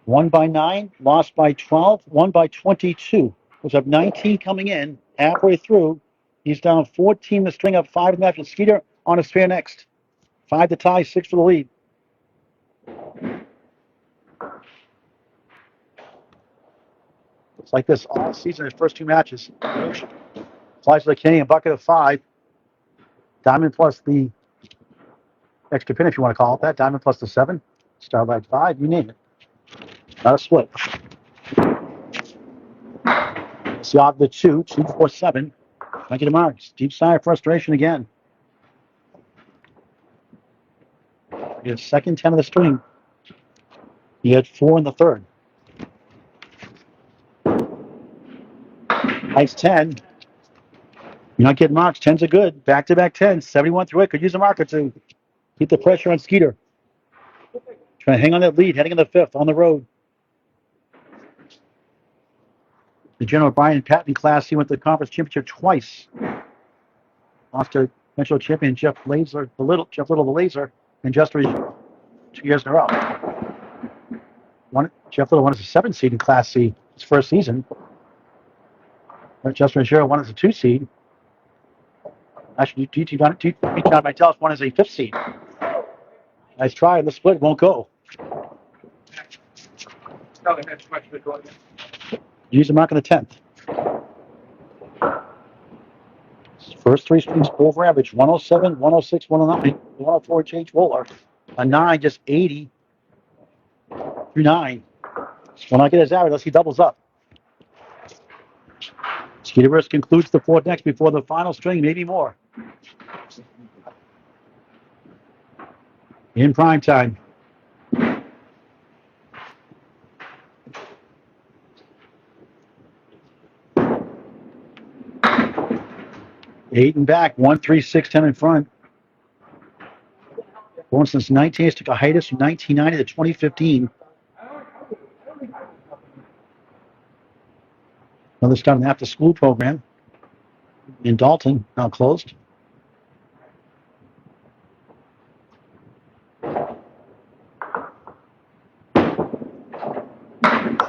1 by 9, lost by 12, 1 by 22. Was up 19 coming in, halfway through. He's down 14 to string up 5 in the match. Skeeter on his spare next. 5 to tie, 6 for the lead. It's like this all season, his first 2 matches. Flies to the King, a bucket of 5. Diamond plus the extra pin, if you want to call it that. Diamond plus the 7. Starlight 5, you name it. Not a split. It's the odd the 2, 2, 4, 7. Thank you to Marks. Deep sigh of frustration again. He had second 10 of the string. He had 4 in the 3rd. Nice 10. You're not getting marks. 10s are good. Back-to-back 10s. 71 through it. Could use a mark or 2. Keep the pressure on Skeeter. Trying to hang on that lead. Heading in the 5th on the road. The General Brian Patton class, he went to the conference championship twice. Lost to eventual champion Jeff Little the Laser, and just 2 years in a row. Jeff Little won as a 7 seed in Class C his first season. Justin Ruggiero won as a 2 seed. Actually, John Vitales won as a 5th seed. Nice try, and the split won't go. Use a mark in the 10th. First three strings over average 107, 106, 109, 104 change roller. A 9 just 80 through 9. Will not get his average unless he doubles up. Skeeter concludes the fourth next before the final string, maybe more. In prime time. Eight and back, 1, 3, 6, 10 in front. Going since 19, took a hiatus from 1990 to 2015. Another start an after school program in Dalton, now closed.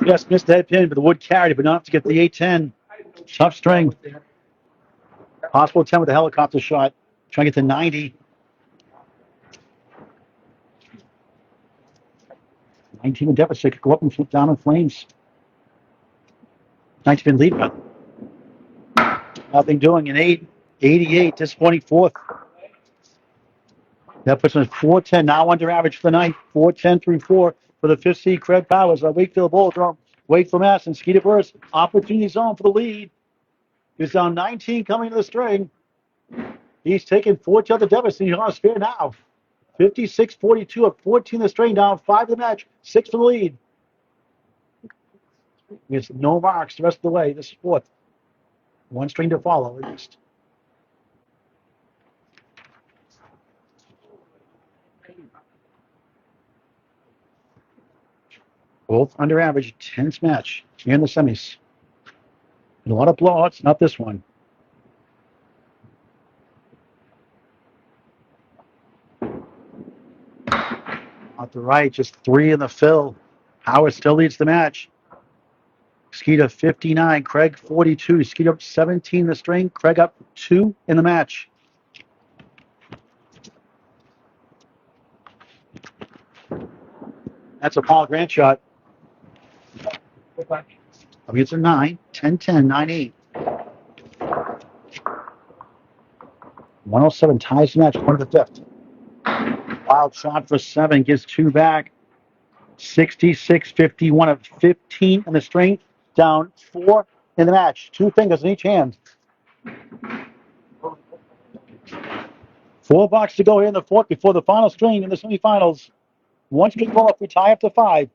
Yes, missed the head pin, but the wood carried it, but not enough to get the 8-10. Tough string. Possible 10 with the helicopter shot. Trying to get to 90. 19 in deficit, could go up and flip down in flames. 19 in lead, but nothing doing. An 88, disappointing fourth. That puts him at 410, now under average for the night. 410 through 4 for the fifth seed, Craig Powers. Wakefield Bulls wait for Mass and Skeeter Bearce. Opportunity zone for the lead. He's down 19 coming to the string. He's taken 14 of the deficit. He's on a spare now. 56-42 at 14 the string, down 5 to the match, 6 for the lead. It's no marks the rest of the way. This is fourth. One string to follow at least. Both under average, tense match here in the semis. And a lot of blowouts, not this one. Off the right, just 3 in the fill. Howard still leads the match. Skeeter 59, Craig 42. Skeeter up 17 in the string, Craig up 2 in the match. That's a Paul Grant shot. It's a 9, 10-10, 9-8. 107 ties the match, one of the fifth. Wild shot for 7, gives 2 back. 66-51 of 15 in the string, down 4 in the match. 2 fingers in each hand. $4 to go here in the fourth before the final string in the semifinals. One string pull up, we tie up to 5.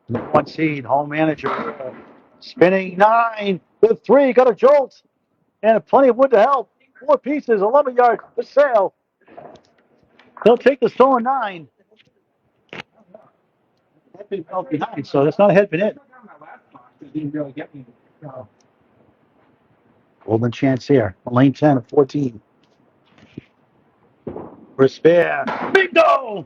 One seed, home manager, spinning 9 with 3, got a jolt, and plenty of wood to help. 4 pieces, 11 yards for sale. They'll take the stolen 9. Head pin fell behind, so that's not a head pin hit. Golden chance here. Lane 10 of 14. For spare. Bingo!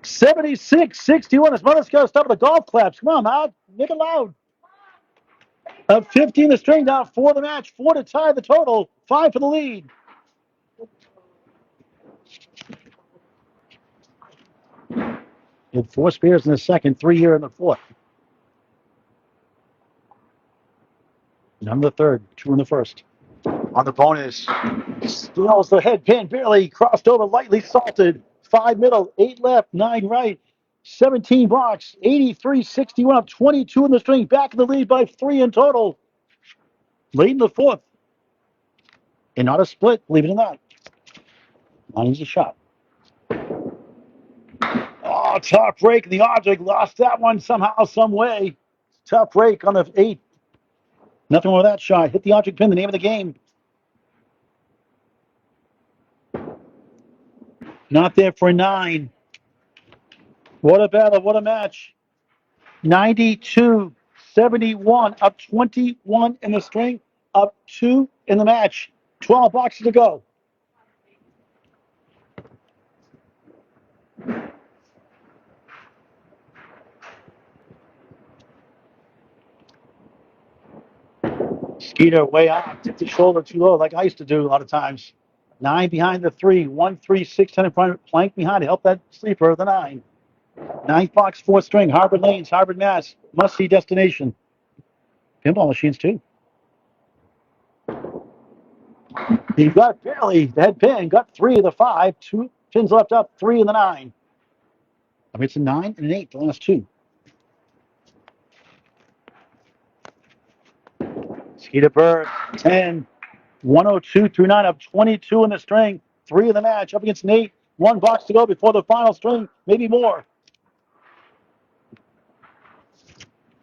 76-61. His mother's got to stop with the golf claps. Come on, Matt. Make it loud. Of 15 the string, down 4 the match. 4 to tie the total. 5 for the lead. He had 4 spares in the second, 3 here in the fourth. None in the third, 2 in the first. On the bonus, steals the head pin, barely crossed over, lightly salted. 5 middle, 8 left, 9 right. 17 box, 83-61 up, 22 in the string, back in the lead by 3 in total. Late in the fourth. And not a split, believe it or not. Not an easy shot. Oh, tough break. The object lost that one somehow, some way. Tough break on the 8. Nothing wrong with that shot. Hit the object pin, the name of the game. Not there for 9. What a battle, what a match. 92-71, up 21 in the string, up 2 in the match. 12 boxes to go. Skeeter way off, tipped the shoulder too low, like I used to do a lot of times. 9 behind the 3. 1, 3, 6, 10 in front. Plank behind to help that sleeper, the 9. 9 box, 4th string. Harvard Lanes, Harvard, Mass. Must-see destination. Pinball machines, too. He got barely the head pin. Got 3 of the 5. 2 pins left up. 3 in the 9. I mean, it's a 9 and an 8, the last 2. Skeeter Bearce, 10. 102 through 9 up 22 in the string. 3 in the match. Up against Nate. 1 box to go before the final string. Maybe more.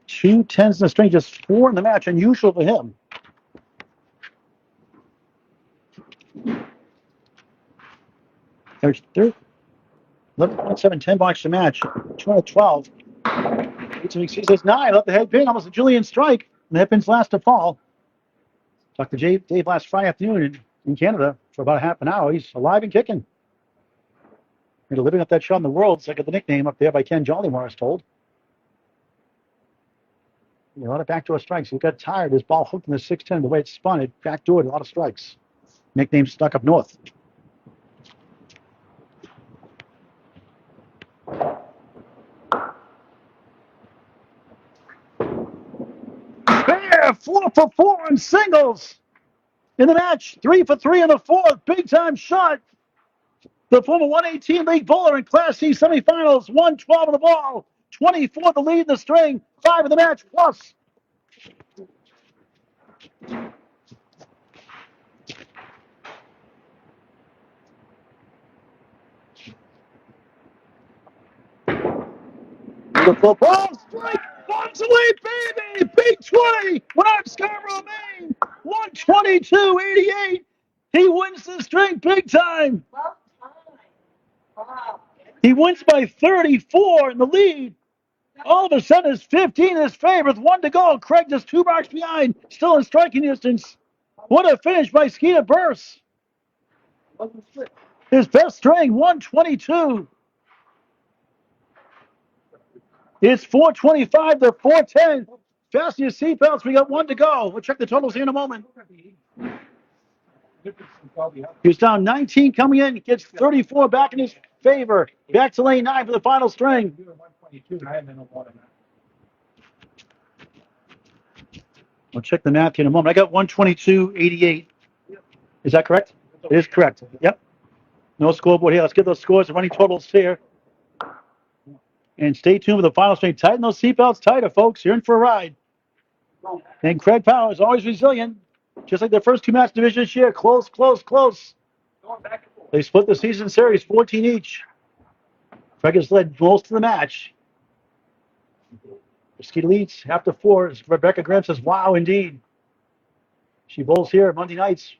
2 10s in the string. Just 4 in the match. Unusual for him. There's 11.7, 10 box to match. 212. He says 9. Left the head pin. Almost a Julian strike. And the head pin's last to fall. Talked to Dave last Friday afternoon in Canada for about half an hour. He's alive and kicking. They're living up that shot in the world. So I got the nickname up there by Ken Jollymore, I was told. A lot of backdoor strikes. He got tired. His ball hooked in the 610. The way it spun, it backdoored a lot of strikes. Nickname stuck up north. Bear, 4 for 4 in singles in the match. 3 for 3 in the 4th. Big time shot. The former 118 league bowler in Class C semifinals. 112 of the ball. 24 the lead in the string. 5 in the match plus. Beautiful ball strike. Bombs away, baby. Big 20. Without Scarborough, Maine. 122.88. He wins the string big time. He wins by 34 in the lead. All of a sudden, it's 15 in his favor with 1 to go. Craig just 2 marks behind, still in striking distance. What a finish by Skeeter Bearce. His best string, 122. It's 425 to 410. Fasten your seatbelts. We got 1 to go. We'll check the totals here in a moment. He's down 19 coming in. Gets 34 back in his favor. Back to lane 9 for the final string. I'll check the math here in a moment. I got 122.88. Is that correct? It is correct. Yep. No scoreboard here. Let's get those scores and running totals here. And stay tuned for the final string. Tighten those seatbelts tighter, folks. You're in for a ride. And Craig Powell is always resilient. Just like the first 2 match division this year. Close, close, close. They split the season series 14 each. Craig has led most of the match. Skeeter leads after 4. Rebecca Graham says, wow, indeed. She bowls here Monday nights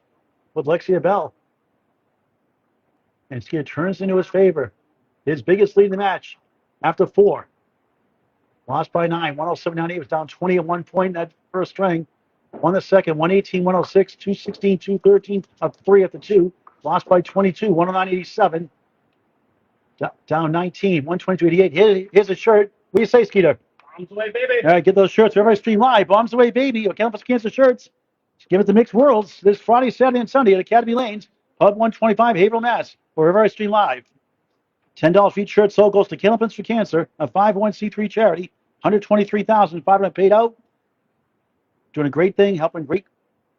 with Lexia Bell. And Skeeter turns into his favor. His biggest lead in the match after 4. Lost by 9. 107.98 was down 20 at 1 point in that first string. Won the second. 118, 106, 216, 213, up 3 after 2. Lost by 22. 109.87. Down 19. 122.88. Here's a shirt. What do you say, Skeeter?
Bombs away, baby.
All right, get those shirts. Everybody stream live. Bombs away, baby. Campus Cancer shirts. Give it to Mixed Worlds this Friday, Saturday, and Sunday at Academy Lanes, Pub 125, Haverhill, Mass. Wherever I stream live. $10 for each shirt sold goes to Campus for Cancer, a 501c3 charity. $123,500 paid out. Doing a great thing, helping great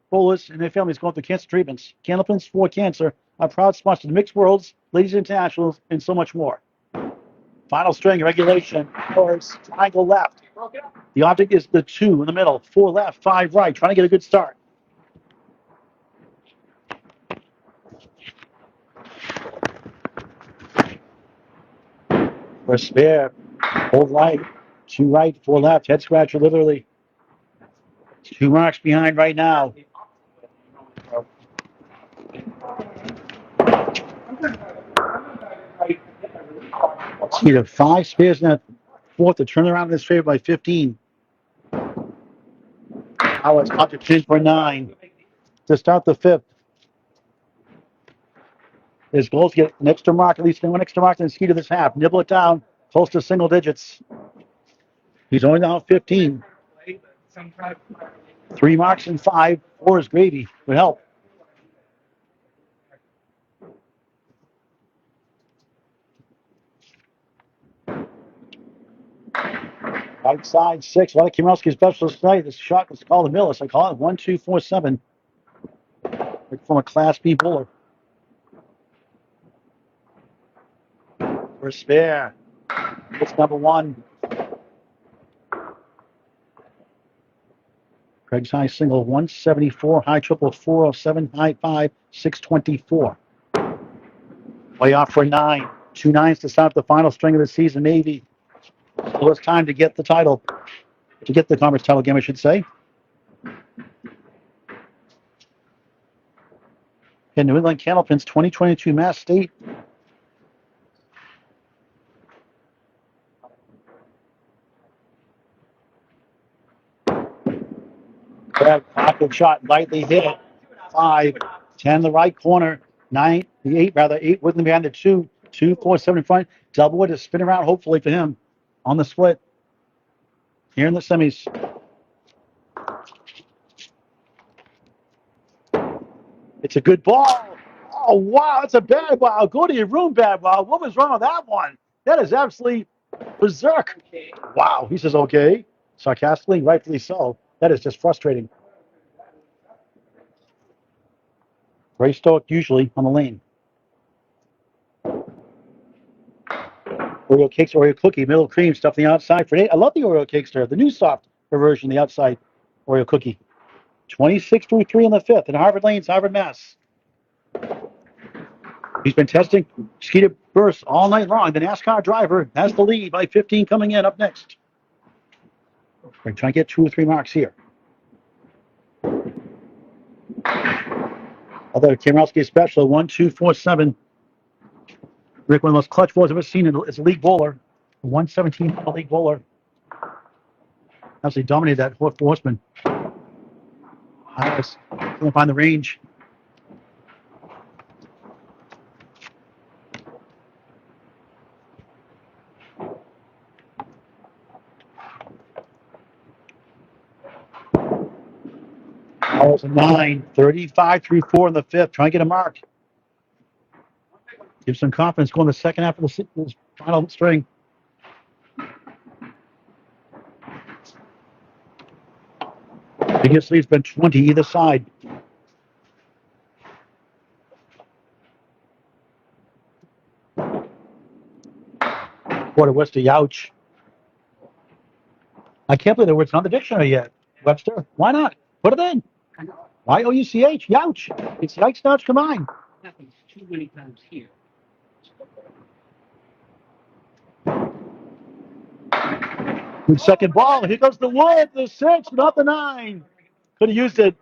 bowlers and their families going through cancer treatments. Candlepins for Cancer, a proud sponsor of Mixed Worlds, Ladies Internationals, and so much more. Final string, regulation, course, triangle left. The object is the 2 in the middle, 4 left, 5 right, trying to get a good start. For a spare, hold right, 2 right, 4 left, head scratcher literally. 2 marks behind right now. Skeeter 5 spares in that 4th to turn around in his favor by 15. Now it's up to 10 for 9 to start the 5th. His goal is to get an extra mark, at least 1 extra mark in Skeeter this half. Nibble it down, close to single digits. He's only down 15. 3 marks and 5. 4 is gravy. Would help. Right side 6. A lot of Kimrowski's specialist tonight. This shot was called a Millis. I call it 1, 2, 4, 7. From a Class B bowler. For spare. It's number 1. Craig's high single 174, high triple 407, high 5 624. Way off for 9. 2 nines to start the final string of the season, maybe. So it's time to get the title. To get the conference title game, I should say. In New England Candlepins 2022 Mass State. Grab, awkward shot, lightly hit it. 5, 10 the right corner. 9, the 8 rather, 8 with them behind the 2. 2, 4, 7 in front. Double to spin around, hopefully for him on the split. Here in the semis. It's a good ball. Oh, wow, that's a bad ball. Go to your room, bad ball. What was wrong with that one? That is absolutely berserk. Wow, he says okay. Sarcastically, rightfully so. That is just frustrating. Very stoic usually on the lane. Oreo cakes, Oreo cookie, middle cream, stuff on the outside. For I love the Oreo cakes there. The new soft version, the outside Oreo cookie. 26 through 3 in the 5th in Harvard Lanes, Harvard, Mass. He's been testing Skeeter Bearce all night long. The NASCAR driver has the lead by 15 coming in up next. We're trying to get 2 or 3 marks here. Although Kimrowski special 1, 2, 4, 7. Rick, one of the most clutch balls I've ever seen as a league bowler. 117 league bowler. Absolutely dominated that fourth horseman. Highest. Can't find the range. Hours and 9. 35 through 4 in the 5th. Trying to get a mark. Give some confidence going the second half of the final string. Biggest lead's been 20 either side. Quarter Webster, youch. I can't believe the word's not in the dictionary yet. Webster, why not? Put it in. Y-O-U-C-H, youch. It's yikes, notch, combined.
Happens too many times here.
Good second ball. Here goes the wood, the 6, not the 9. Could have used it.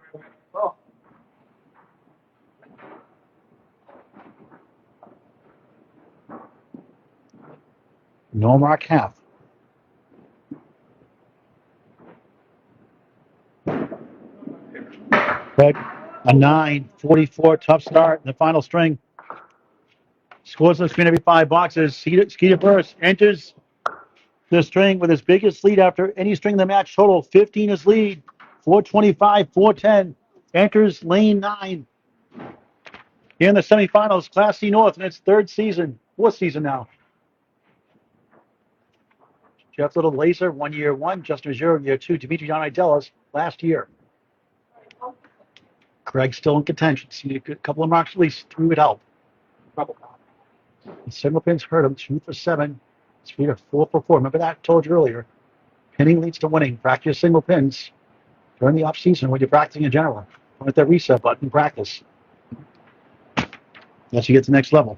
No mark half. But a 9, 44, tough start in the final string. Scores on the screen every 5 boxes. Skeeter Bearce enters the string with his biggest lead after any string in the match total. 15 is lead. 425, 410. Enters lane 9. Here in the semifinals, Class C North in its 3rd season. 4th season now. Jeff Little Laser, 1 year 1. Justin Reserve, year 2. Dimitri Donidelis, last year. Craig's still in contention. See a couple of marks at least. 3 would help. The single pins hurt him. 2 for 7. Speed of 4 for 4. Remember that? I told you earlier. Pinning leads to winning. Practice single pins during the off season when you're practicing in general. Hit that reset button. Practice. Unless you get to the next level.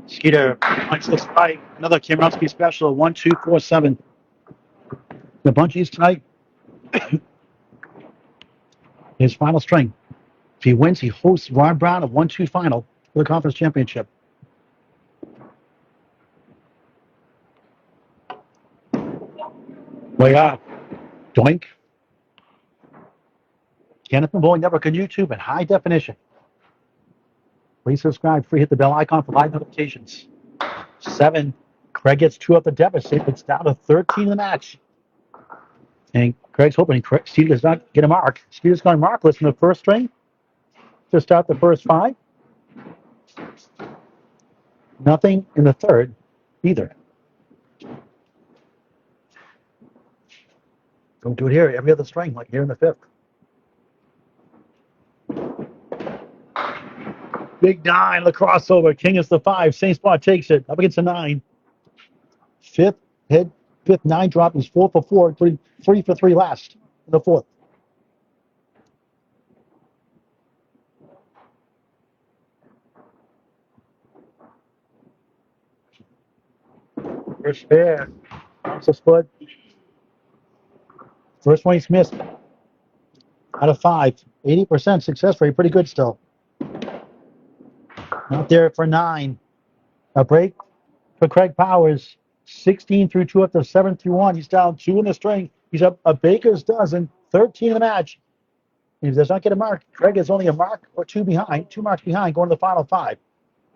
Skeeter punch this right. Another Kimrowski special. 1, 2, 4, 7. The bunchies tonight. His final string. If he wins, he hosts Ron Brown of 1-2 final for the conference championship. Way up. Doink. Kenneth Bowling Network on YouTube in high definition. Please subscribe. Free. Hit the bell icon for live notifications. 7. Craig gets 2 up the deficit. It's down to 13 in the match. And Craig's hoping Steve does not get a mark. Steve's going markless in the first string to start the first 5. Nothing in the 3rd either. Don't do it here. Every other string, like here in the fifth. Big 9, the crossover. King is the 5. Same spot takes it. Up against the 9. Fifth 9 drop. He's 4 for 4, 3 for 3 last in the fourth. First pair. That's a split. First one he's missed. Out of 5. 80% success rate. Pretty good still. Not there for 9. A break for Craig Powers. 16 through 2 up to 7 through 1. He's down 2 in the string. He's up a baker's dozen. 13 in the match. If he does not get a mark, Craig is only a mark or 2 behind. 2 marks behind going to the final 5.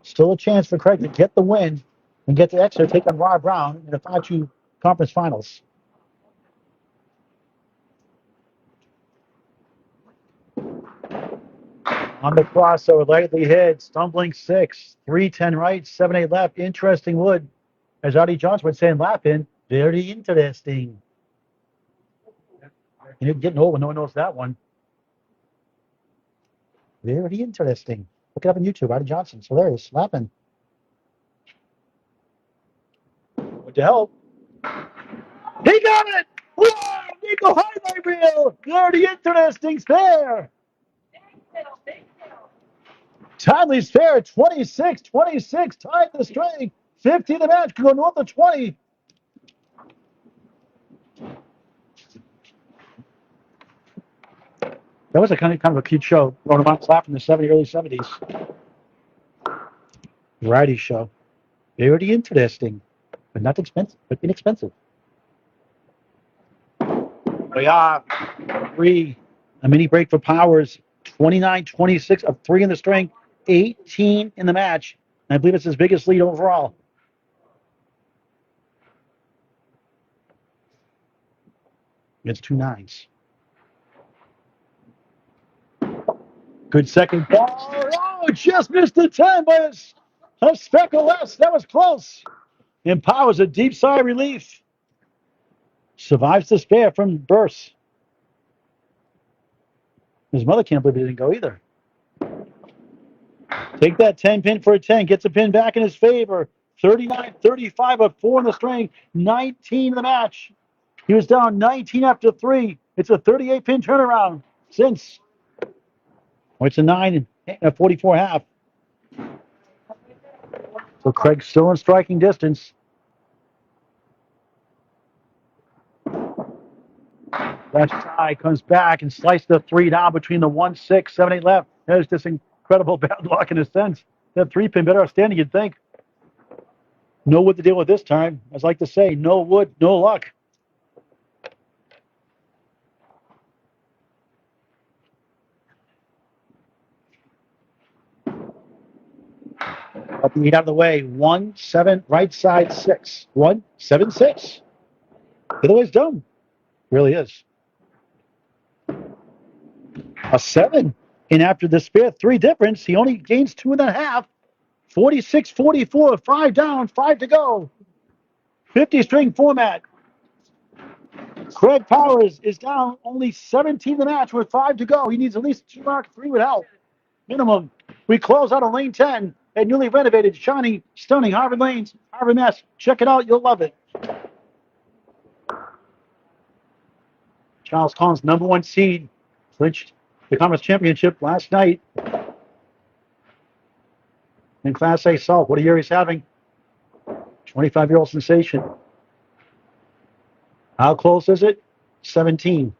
Still a chance for Craig to get the win and get the extra take on Rob Brown in the 5-2 conference finals. On the crossover, lightly hit, stumbling 6, 3-10 right, 7-8 left. Interesting wood. As Artie Johnson would say in Latin, very interesting. You're getting old when no one knows that one. Very interesting. Look it up on YouTube, Artie Johnson. So there it is, Lappin. What the hell? He got it! Whoa! Nico highlight reel! Very interesting spare! Timely's fair, 26-26, tied the string. 15 the match, can go north of 20. That was a kind of a cute show. Going about slap in the early 70s. Variety show. Very interesting, but not expensive, but inexpensive. We are 3. A mini break for Powers. 29-26 of 3 in the string. 18 in the match. And I believe it's his biggest lead overall. It's 2 9s. Good second ball. Oh, just missed the 10 by a speckle less. That was close. And Powers a deep sigh of relief. Survives the spare from Bearce. His mother can't believe he didn't go either. Take that 10 pin for a 10. Gets a pin back in his favor. 39-35 of 4 in the string. 19 in the match. He was down 19 after 3. It's a 38 pin turnaround since. Well, it's a 9 and a 44 half. So Craig's still in striking distance. That tie comes back and sliced the 3 down between the 1, 6, 7, 8 left. There's just incredible bad luck in a sense. That 3 pin better outstanding, you'd think. No wood to deal with this time. As I like to say, no wood, no luck. Up the 8 out of the way. 1, 7, right side 6. 1, 7, 6. The other way's done. Really is. A 7. And after the spare 3 difference, he only gains 2.5. 46-44, 5 down, 5 to go. 50 string format. Craig Powers is down only 17 in the match with 5 to go. He needs at least 2 mark 3 would help. Minimum. We close out on lane 10 at newly renovated, shiny, stunning Harvard Lanes, Harvard, Mass. Check it out. You'll love it. Charles Collins, number 1 seed, clinched the conference championship last night in Class A South. What a year he's having. 25-year-old sensation. How close is it? 17.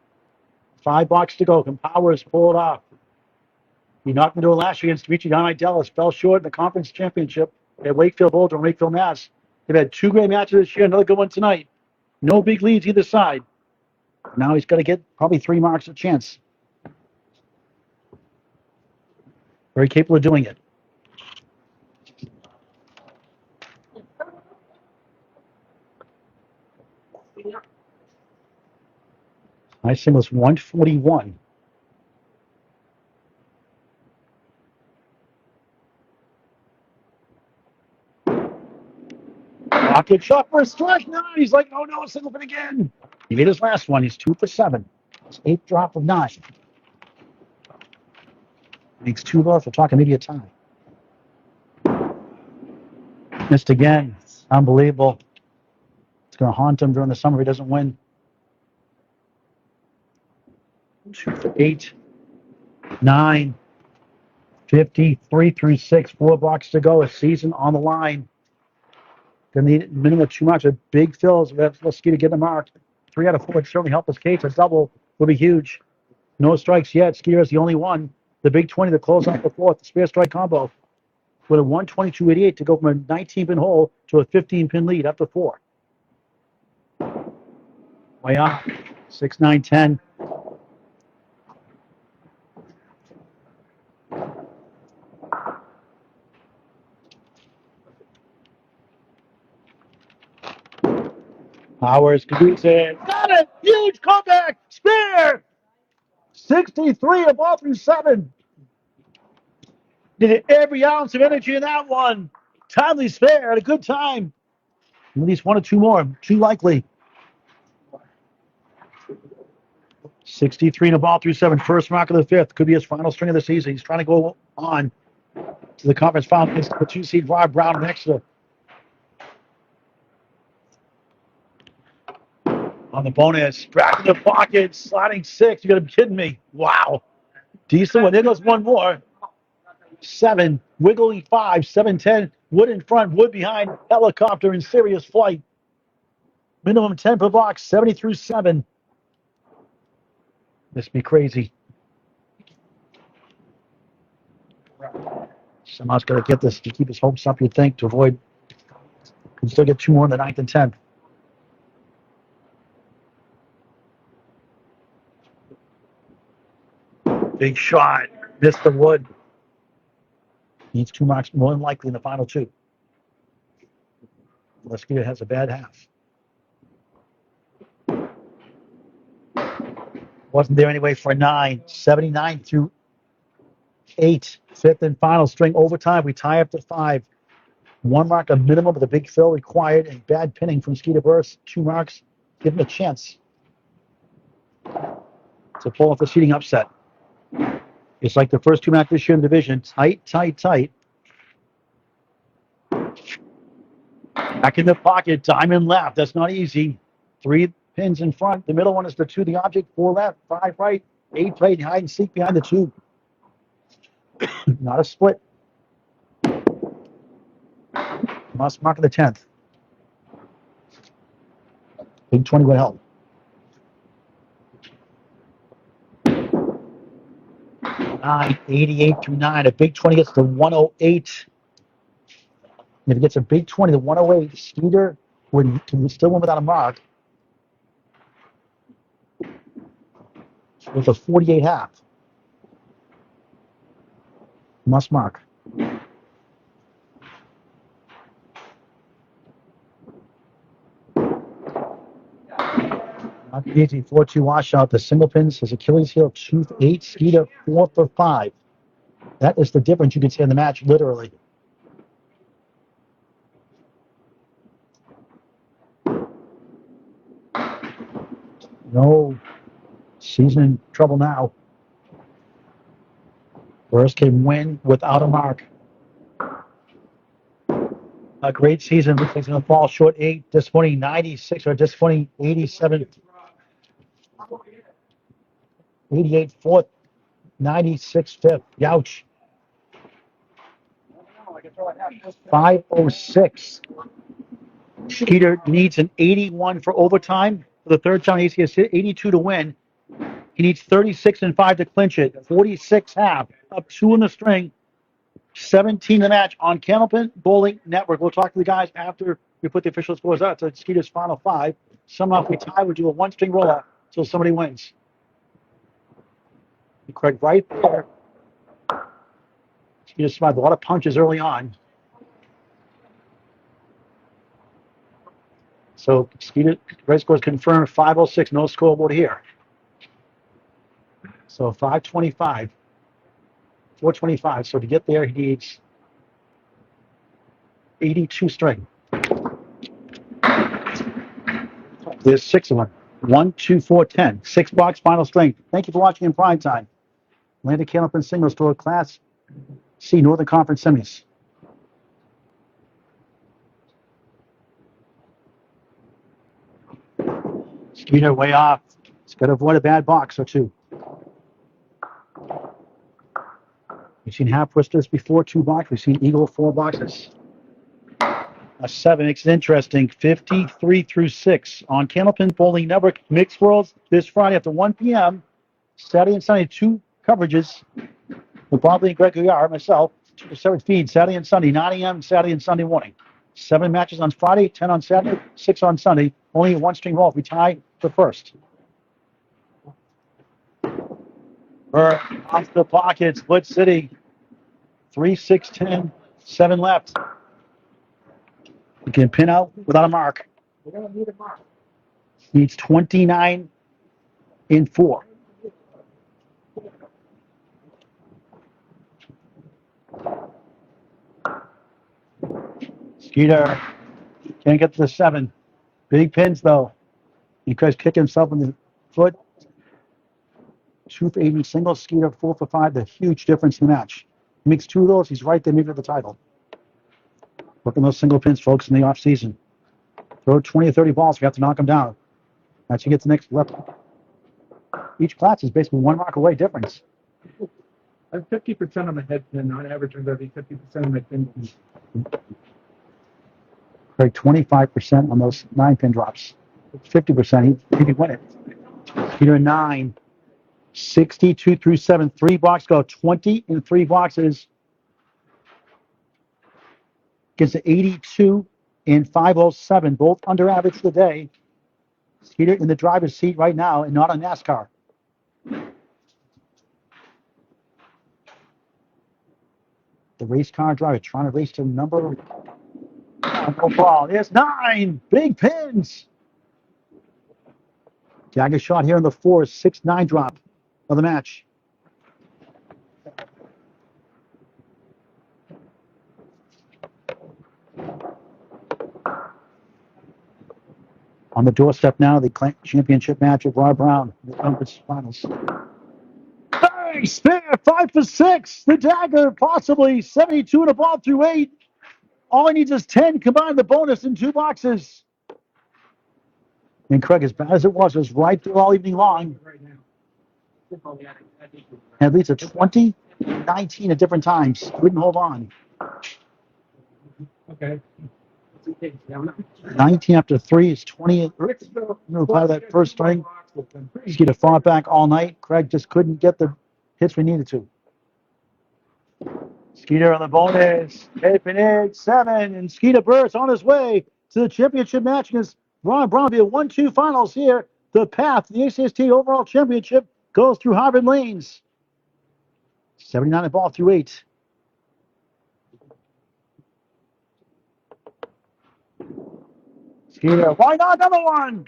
5 blocks to go. Can Powers pull it off? He knocked into it last year against Dimitri Dallas. Fell short in the conference championship at Wakefield Boulder and Wakefield, Mass. They've had 2 great matches this year. Another good one tonight. No big leads either side. Now he's got to get probably 3 marks a chance. Very capable of doing it. My singles 141. Rocket shot for a strike. No, he's like, oh no, single pin again. He made his last one. He's 2 for 7. His 8th drop of 9. Makes 2 left. We're talking maybe a tie. Missed again. Unbelievable. It's going to haunt him during the summer if he doesn't win. 2 for 8. 9. 50. 3 through 6. 4 blocks to go. A season on the line. Going to need a minimum of 2 marks. A big fills. Let's Skeeter get the mark. 3 out of 4 would certainly help his case. A double would be huge. No strikes yet. Skeeter is the only one. The big 20 to close out the 4th. The spare strike combo. With a 122.88 to go from a 19-pin hole to a 15-pin lead up to 4. Way up. 6, 9, 10. Powers, Kavitsa, got it! Huge comeback! Spear! 63 of all through 7. Did every ounce of energy in that one. Timely spare at a good time. At least 1 or 2 more. Too likely. 63 in a ball through 7. First mark of the 5th. Could be his final string of the season. He's trying to go on to the conference final. It's the 2-seed Rob Brown next to on the bonus. Back in the pocket. Sliding 6. You got to be kidding me. Wow. Decent one. There goes one more. 7. Wiggly 5. 7, 10. Wood in front. Wood behind. Helicopter in serious flight. Minimum 10 per box. 70 through 7. This be crazy. Somehow got to get this to keep his hopes up, you'd think, to avoid. Can still get 2 more in the 9th and 10th. Big shot. Missed the wood. Needs 2 marks more than likely in the final 2. Skeeter has a bad half. Wasn't there anyway for 9. 79 through 8. 5th and final string overtime. We tie up to 5. 1 mark a minimum with a big fill required and bad pinning from Skeeter Bearce. 2 marks. Give him a chance to pull off the seeding upset. It's like the first 2 matches this year in the division. Tight, tight, tight. Back in the pocket. Diamond left. That's not easy. 3 pins in front. The middle one is the 2, the object. 4 left. 5 right. 8 played hide and seek behind the 2. Not a split. Must mark of the 10th. Big 20 would help. 9, 88 through 9. A big 20 gets to 108. If it gets a big 20 to 108, Skeeter can still win without a mark. With a 48 half. Must mark. Not easy. 4-2 washout. The single pins. His Achilles heel 2 for 8. Skeeter 4 for 5. That is the difference you could say in the match, literally. No season in trouble now. Bearce can win without a mark. A great season. Looks like he's going to fall short 8. Disappointing 96 or disappointing 87. 88 4th. 96 5th. Youch. 506. Skeeter needs an 81 for overtime for the 3rd time ACST. 82 to win. He needs 36 and 5 to clinch it. 46 half. Up 2 in the string. 17 in the match on Candlepin Bowling Network. We'll talk to the guys after we put the official scores out. So it's Skeeter's final 5. Somehow if we tie, we'll do a 1-string roll-up until somebody wins. Craig right there. Skeeter survived a lot of punches early on. So Skeeter, right score is confirmed. 506. No scoreboard here. So 525. 425. So to get there, he needs 82 string. There's 6 of them. 1, 2, 4, 10. 6-box final strength. Thank you for watching in prime time. Atlanta Candlepin Singles Tour Class C Northern Conference Semis. Skeeter way off. He's got to avoid a bad box or two. We've seen half twisters before, 2 boxes. We've seen eagle, 4 boxes. A 7 makes it interesting. 53 through 6 on Candlepin Bowling Network Mixed Worlds this Friday after 1 p.m. Saturday and Sunday, 2 coverages with Bob Lee and Greg Guyar, myself. 2 separate feeds, Saturday and Sunday, 9 a.m. Saturday and Sunday morning. 7 matches on Friday, 10 on Saturday, 6 on Sunday. Only a 1-string roll if we tie for first. Off the pocket, split city. 3, 6, 10, 7 left. We can pin out without a mark.
We're gonna need a mark.
Needs 29 in 4. Skeeter can't get to the 7. Big pins though. He tries to kick himself in the foot. 2 for 80 singles. Skeeter 4 for 5. The huge difference in the match. He makes 2 of those. He's right there, maybe for the title. Working those single pins, folks, in the off season. Throw 20 or 30 balls. We have to knock them down. That's you get the next level. Each class is basically 1 mark away difference.
I have 50% on my head pin. On average, I'm going to be 50% of my pin.
Craig, 25% on those 9 pin drops. 50%. He could win it. Skeeter 9. 62 through 7. 3 boxes go. 20 in 3 boxes. Gets to 82 in 507. Both under average today. Skeeter in the driver's seat right now and not on NASCAR. The race car driver trying to race to number. No ball. There's 9 big pins. Dagger shot here in the 4, 6-9 drop of the match. On the doorstep now, the championship match of Rob Brown, the conference finals. Bang! Spare 5 for 6. The dagger possibly 72 and a ball through 8. All he needs is 10. Combine the bonus in 2 boxes. And Craig, as bad as it was right there all evening long. At least a 20, 19 at different times. Wouldn't hold on.
Okay.
19 after 3 is 20. Part of that first string. Skeeter fought back all night. Craig just couldn't get the hits we needed to. Skeeter on the bonus. Taping in 7. And Skeeter Bearce on his way to the championship match against Ron Brown via 1-2 finals here. The path to the ACST overall championship goes through Harvard lanes. 79 and ball through 8. Skeeter, why not another one?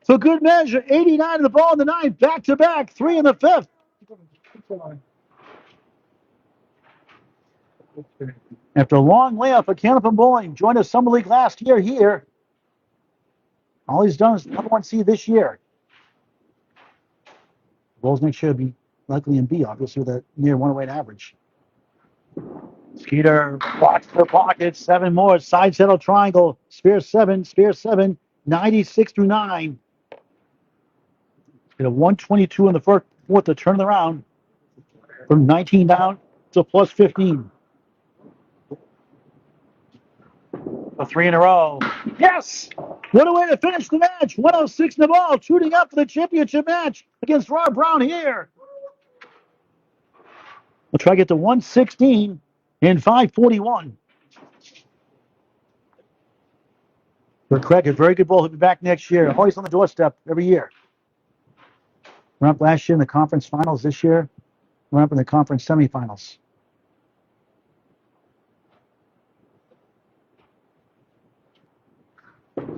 For good measure, 89 in the ball in the 9th, back-to-back, 3 in the 5th. After a long layoff for Candlepin Bowling, joined us Summer League last year here. All he's done is number 1 seed this year. Bowls next year will be likely in B, obviously, with a near 108 average. Skeeter, watch the pocket, 7 more, side saddle triangle, spear 7, 96 through 9. Get a 122 in the fourth to turn it around from 19 down to plus 15. A 3 in a row. Yes! What a way to finish the match. 106 in the ball, shooting up for the championship match against Rob Brown here. We'll try to get to 116 in 541. For Craig, a very good bowl. He'll be back next year. Always on the doorstep every year. We're up last year in the conference finals. This year, we're up in the conference semifinals.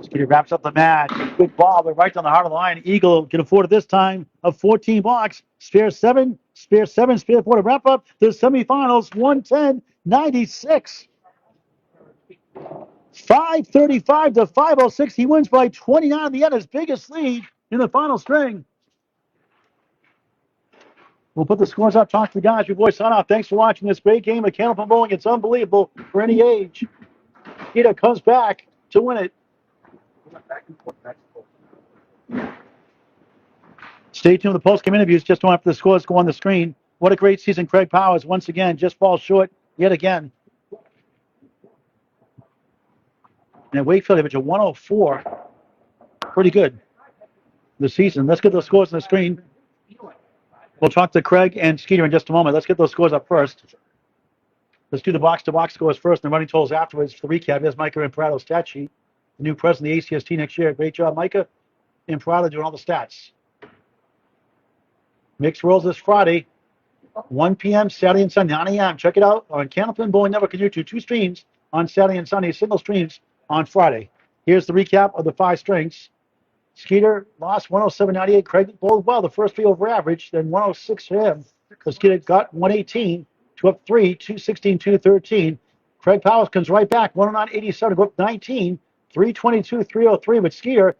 Skeeter wraps up the match. Good ball, but right down the heart of the line. Eagle can afford it this time. A 14 blocks. Spare 7, spare 4 to wrap up the semifinals. 110-96. 5 535 to 506. He wins by 29 in the end, his biggest lead in the final string. We'll put the scores up, talk to the guys before we sign off. Thanks for watching this great game of Candlepin Bowling. It's unbelievable for any age. Skeeter comes back to win it. Stay tuned with the post-game interviews just after the scores go on the screen. What a great season. Craig Powers, once again, just falls short yet again. And at Wakefield, average of 104. Pretty good this season. Let's get those scores on the screen. We'll talk to Craig and Skeeter in just a moment. Let's get those scores up first. Let's do the box-to-box scores first and the running totals afterwards. For the recap, there's Micah Imparado's stat sheet. The new president of the ACST next year. Great job, Micah. Imparado doing all the stats. Mixed Worlds this Friday, 1 p.m. Saturday and Sunday, 9 a.m. Check it out on Candlepin Bowling Network and YouTube. 2 streams on Saturday and Sunday, single streams on Friday. Here's the recap of the 5 strings. Skeeter lost 107.98. Craig bowled well, the first 3 over average, then 106 for him. So Skeeter got 118, 2 up 3, 216, 213. Craig Powers comes right back, 109.87 go up 19, 322, 303. But Skeeter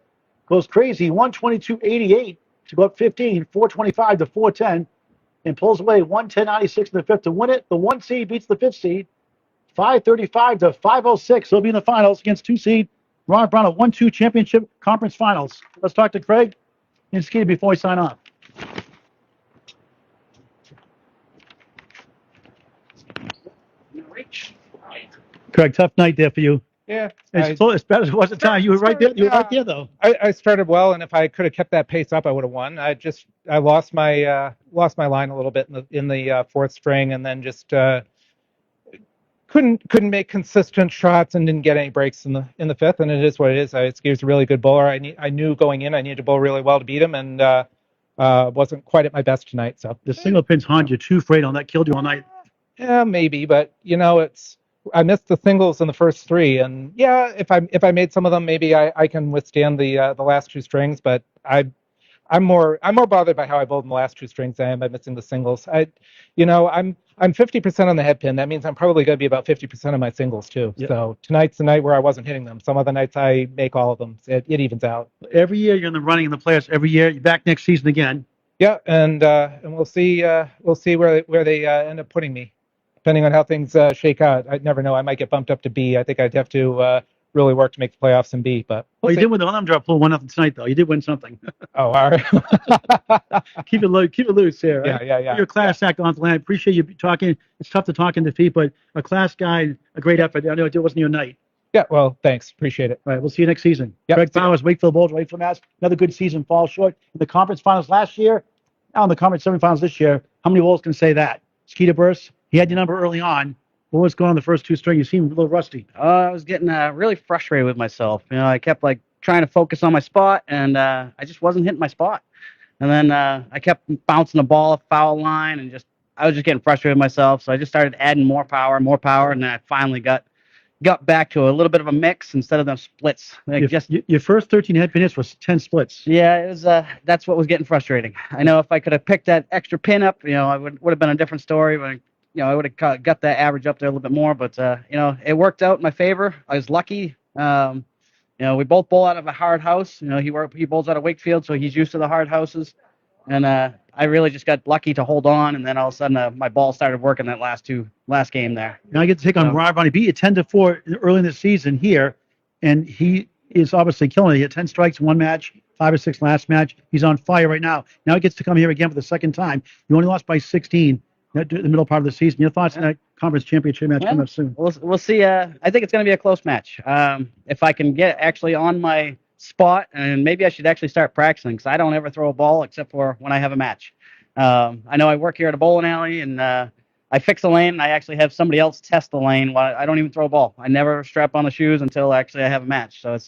goes crazy, 122.88 to go up 15, 425 to 410, and pulls away 110.96 in the 5th to win it. The 1 seed beats the 5th seed, 535 to 506. He'll be in the finals against 2 seed Ron Brown at 1-2 championship conference finals. Let's talk to Craig and Skeeter before we sign off. Craig, tough night there for you.
Yeah.
As bad as it was at the time. You were right there. You were right there, though.
I started well, and if I could have kept that pace up, I would have won. I lost my line a little bit in the 4th string, and then just couldn't make consistent shots and didn't get any breaks in the 5th. And it is what it is. Skeeter's a really good bowler. I knew going in I needed to bowl really well to beat him, and wasn't quite at my best tonight. So
the single pins haunted you too afraid on that killed you all night.
Yeah, maybe, but I missed the singles in the first 3, and yeah, if I made some of them, maybe I can withstand the last 2 strings. But I'm more bothered by how I bowled in the last 2 strings than I am by missing the singles. I'm 50% on the head pin. That means I'm probably going to be about 50% of my singles too. Yep. So tonight's the night where I wasn't hitting them. Some other nights I make all of them. It evens out.
Every year you're in the running in the playoffs. Every year you're back next season again.
Yeah, and we'll see where they end up putting me. Depending on how things shake out, I'd never know. I might get bumped up to B. I think I'd have to really work to make the playoffs in B. But
you did win the Lemon Drop pull 1-0 tonight, though. You did win something.
Oh, all right.
Keep it loose here. Right?
Yeah.
You're a class act on the line. I appreciate you talking. It's tough to talk in defeat, but a class guy, a great effort. I know it wasn't your night.
Yeah, well, thanks. Appreciate it.
All right, we'll see you next season.
Yep.
Craig Powers, Wakefield Bowls, Wakefield Mass. Another good season, falls short in the conference finals last year. Now in the conference semifinals this year. How many bowls can say that? Skeeter Bearce, he had your number early on. What was going on the first 2 strings? You seemed a little rusty.
I was getting really frustrated with myself. I kept trying to focus on my spot, and I just wasn't hitting my spot. And then I kept bouncing the ball off foul line, and I was just getting frustrated with myself. So I just started adding more power, and then I finally got back to a little bit of a mix instead of them splits.
Your first 13 head pin hits was 10 splits.
Yeah, it was. That's what was getting frustrating. I know if I could have picked that extra pin up, I would have been a different story. But I would have got that average up there a little bit more, but, it worked out in my favor. I was lucky. We both bowl out of a hard house. He bowls out of Wakefield, so he's used to the hard houses. And I really just got lucky to hold on, and then all of a sudden my ball started working that last game there.
Now I get to take on Rob Brown. He beat you 10-4 early in the season here, and he is obviously killing it. He had 10 strikes in one match, 5 or 6 last match. He's on fire right now. Now he gets to come here again for the second time. You only lost by 16. The middle part of the season. Your thoughts on that conference championship match coming up soon?
We'll see. I think it's going to be a close match. If I can get actually on my spot, and maybe I should actually start practicing, because I don't ever throw a ball except for when I have a match. I know I work here at a bowling alley, and I fix a lane, and I actually have somebody else test the lane while I don't even throw a ball. I never strap on the shoes until actually I have a match. So it's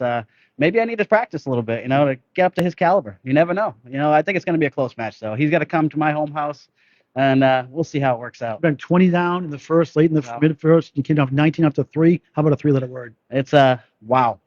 maybe I need to practice a little bit, to get up to his caliber. You never know. I think it's going to be a close match, though. He's got to come to my home house. And we'll see how it works out.
Been 20 down in the first, late in the mid-first. You came down from 19 up to 3. How about a 3-letter word?
It's wow.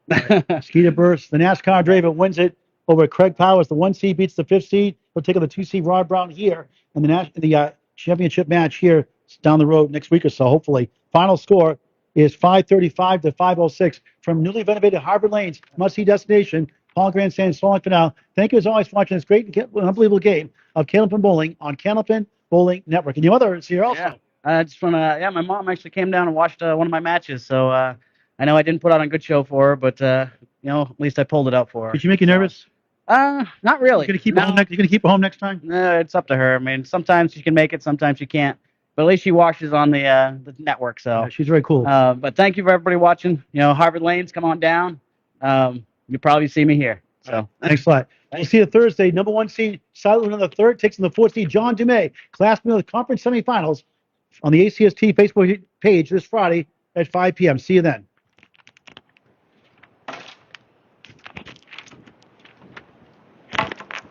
Skeeter Bearce, the NASCAR driver, wins it over Craig Powers. The 1 seed beats the 5th seed. He'll take on the 2 seed Rod Brown here. And the championship match here down the road next week or so, hopefully. Final score, is 535 to 506 from newly renovated Harbor Lanes, must-see destination, Paul Grandstand Slalom Finale. Thank you as always for watching this great, unbelievable game of Candlepin Bowling on Candlepin Bowling Network. And your mother is here also.
Yeah. I just want to, yeah, my mom actually came down and watched one of my matches. So I know I didn't put on a good show for her, but, you know, at least I pulled it out for her.
Did she make you nervous?
Not really.
You're gonna keep her home next time?
It's up to her. I mean, sometimes she can make it, sometimes she can't. But at least she watches on the network. So
She's very cool.
but thank you for everybody watching. You know, Harvard Lanes, come on down. You'll probably see me here. So
Thanks a lot. We'll see you Thursday. Number 1 seed, Silent on the third, takes on the 4th seed, John Dumais, classmate of the conference semifinals on the ACST Facebook page this Friday at 5 p.m. See you then.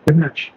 Good match.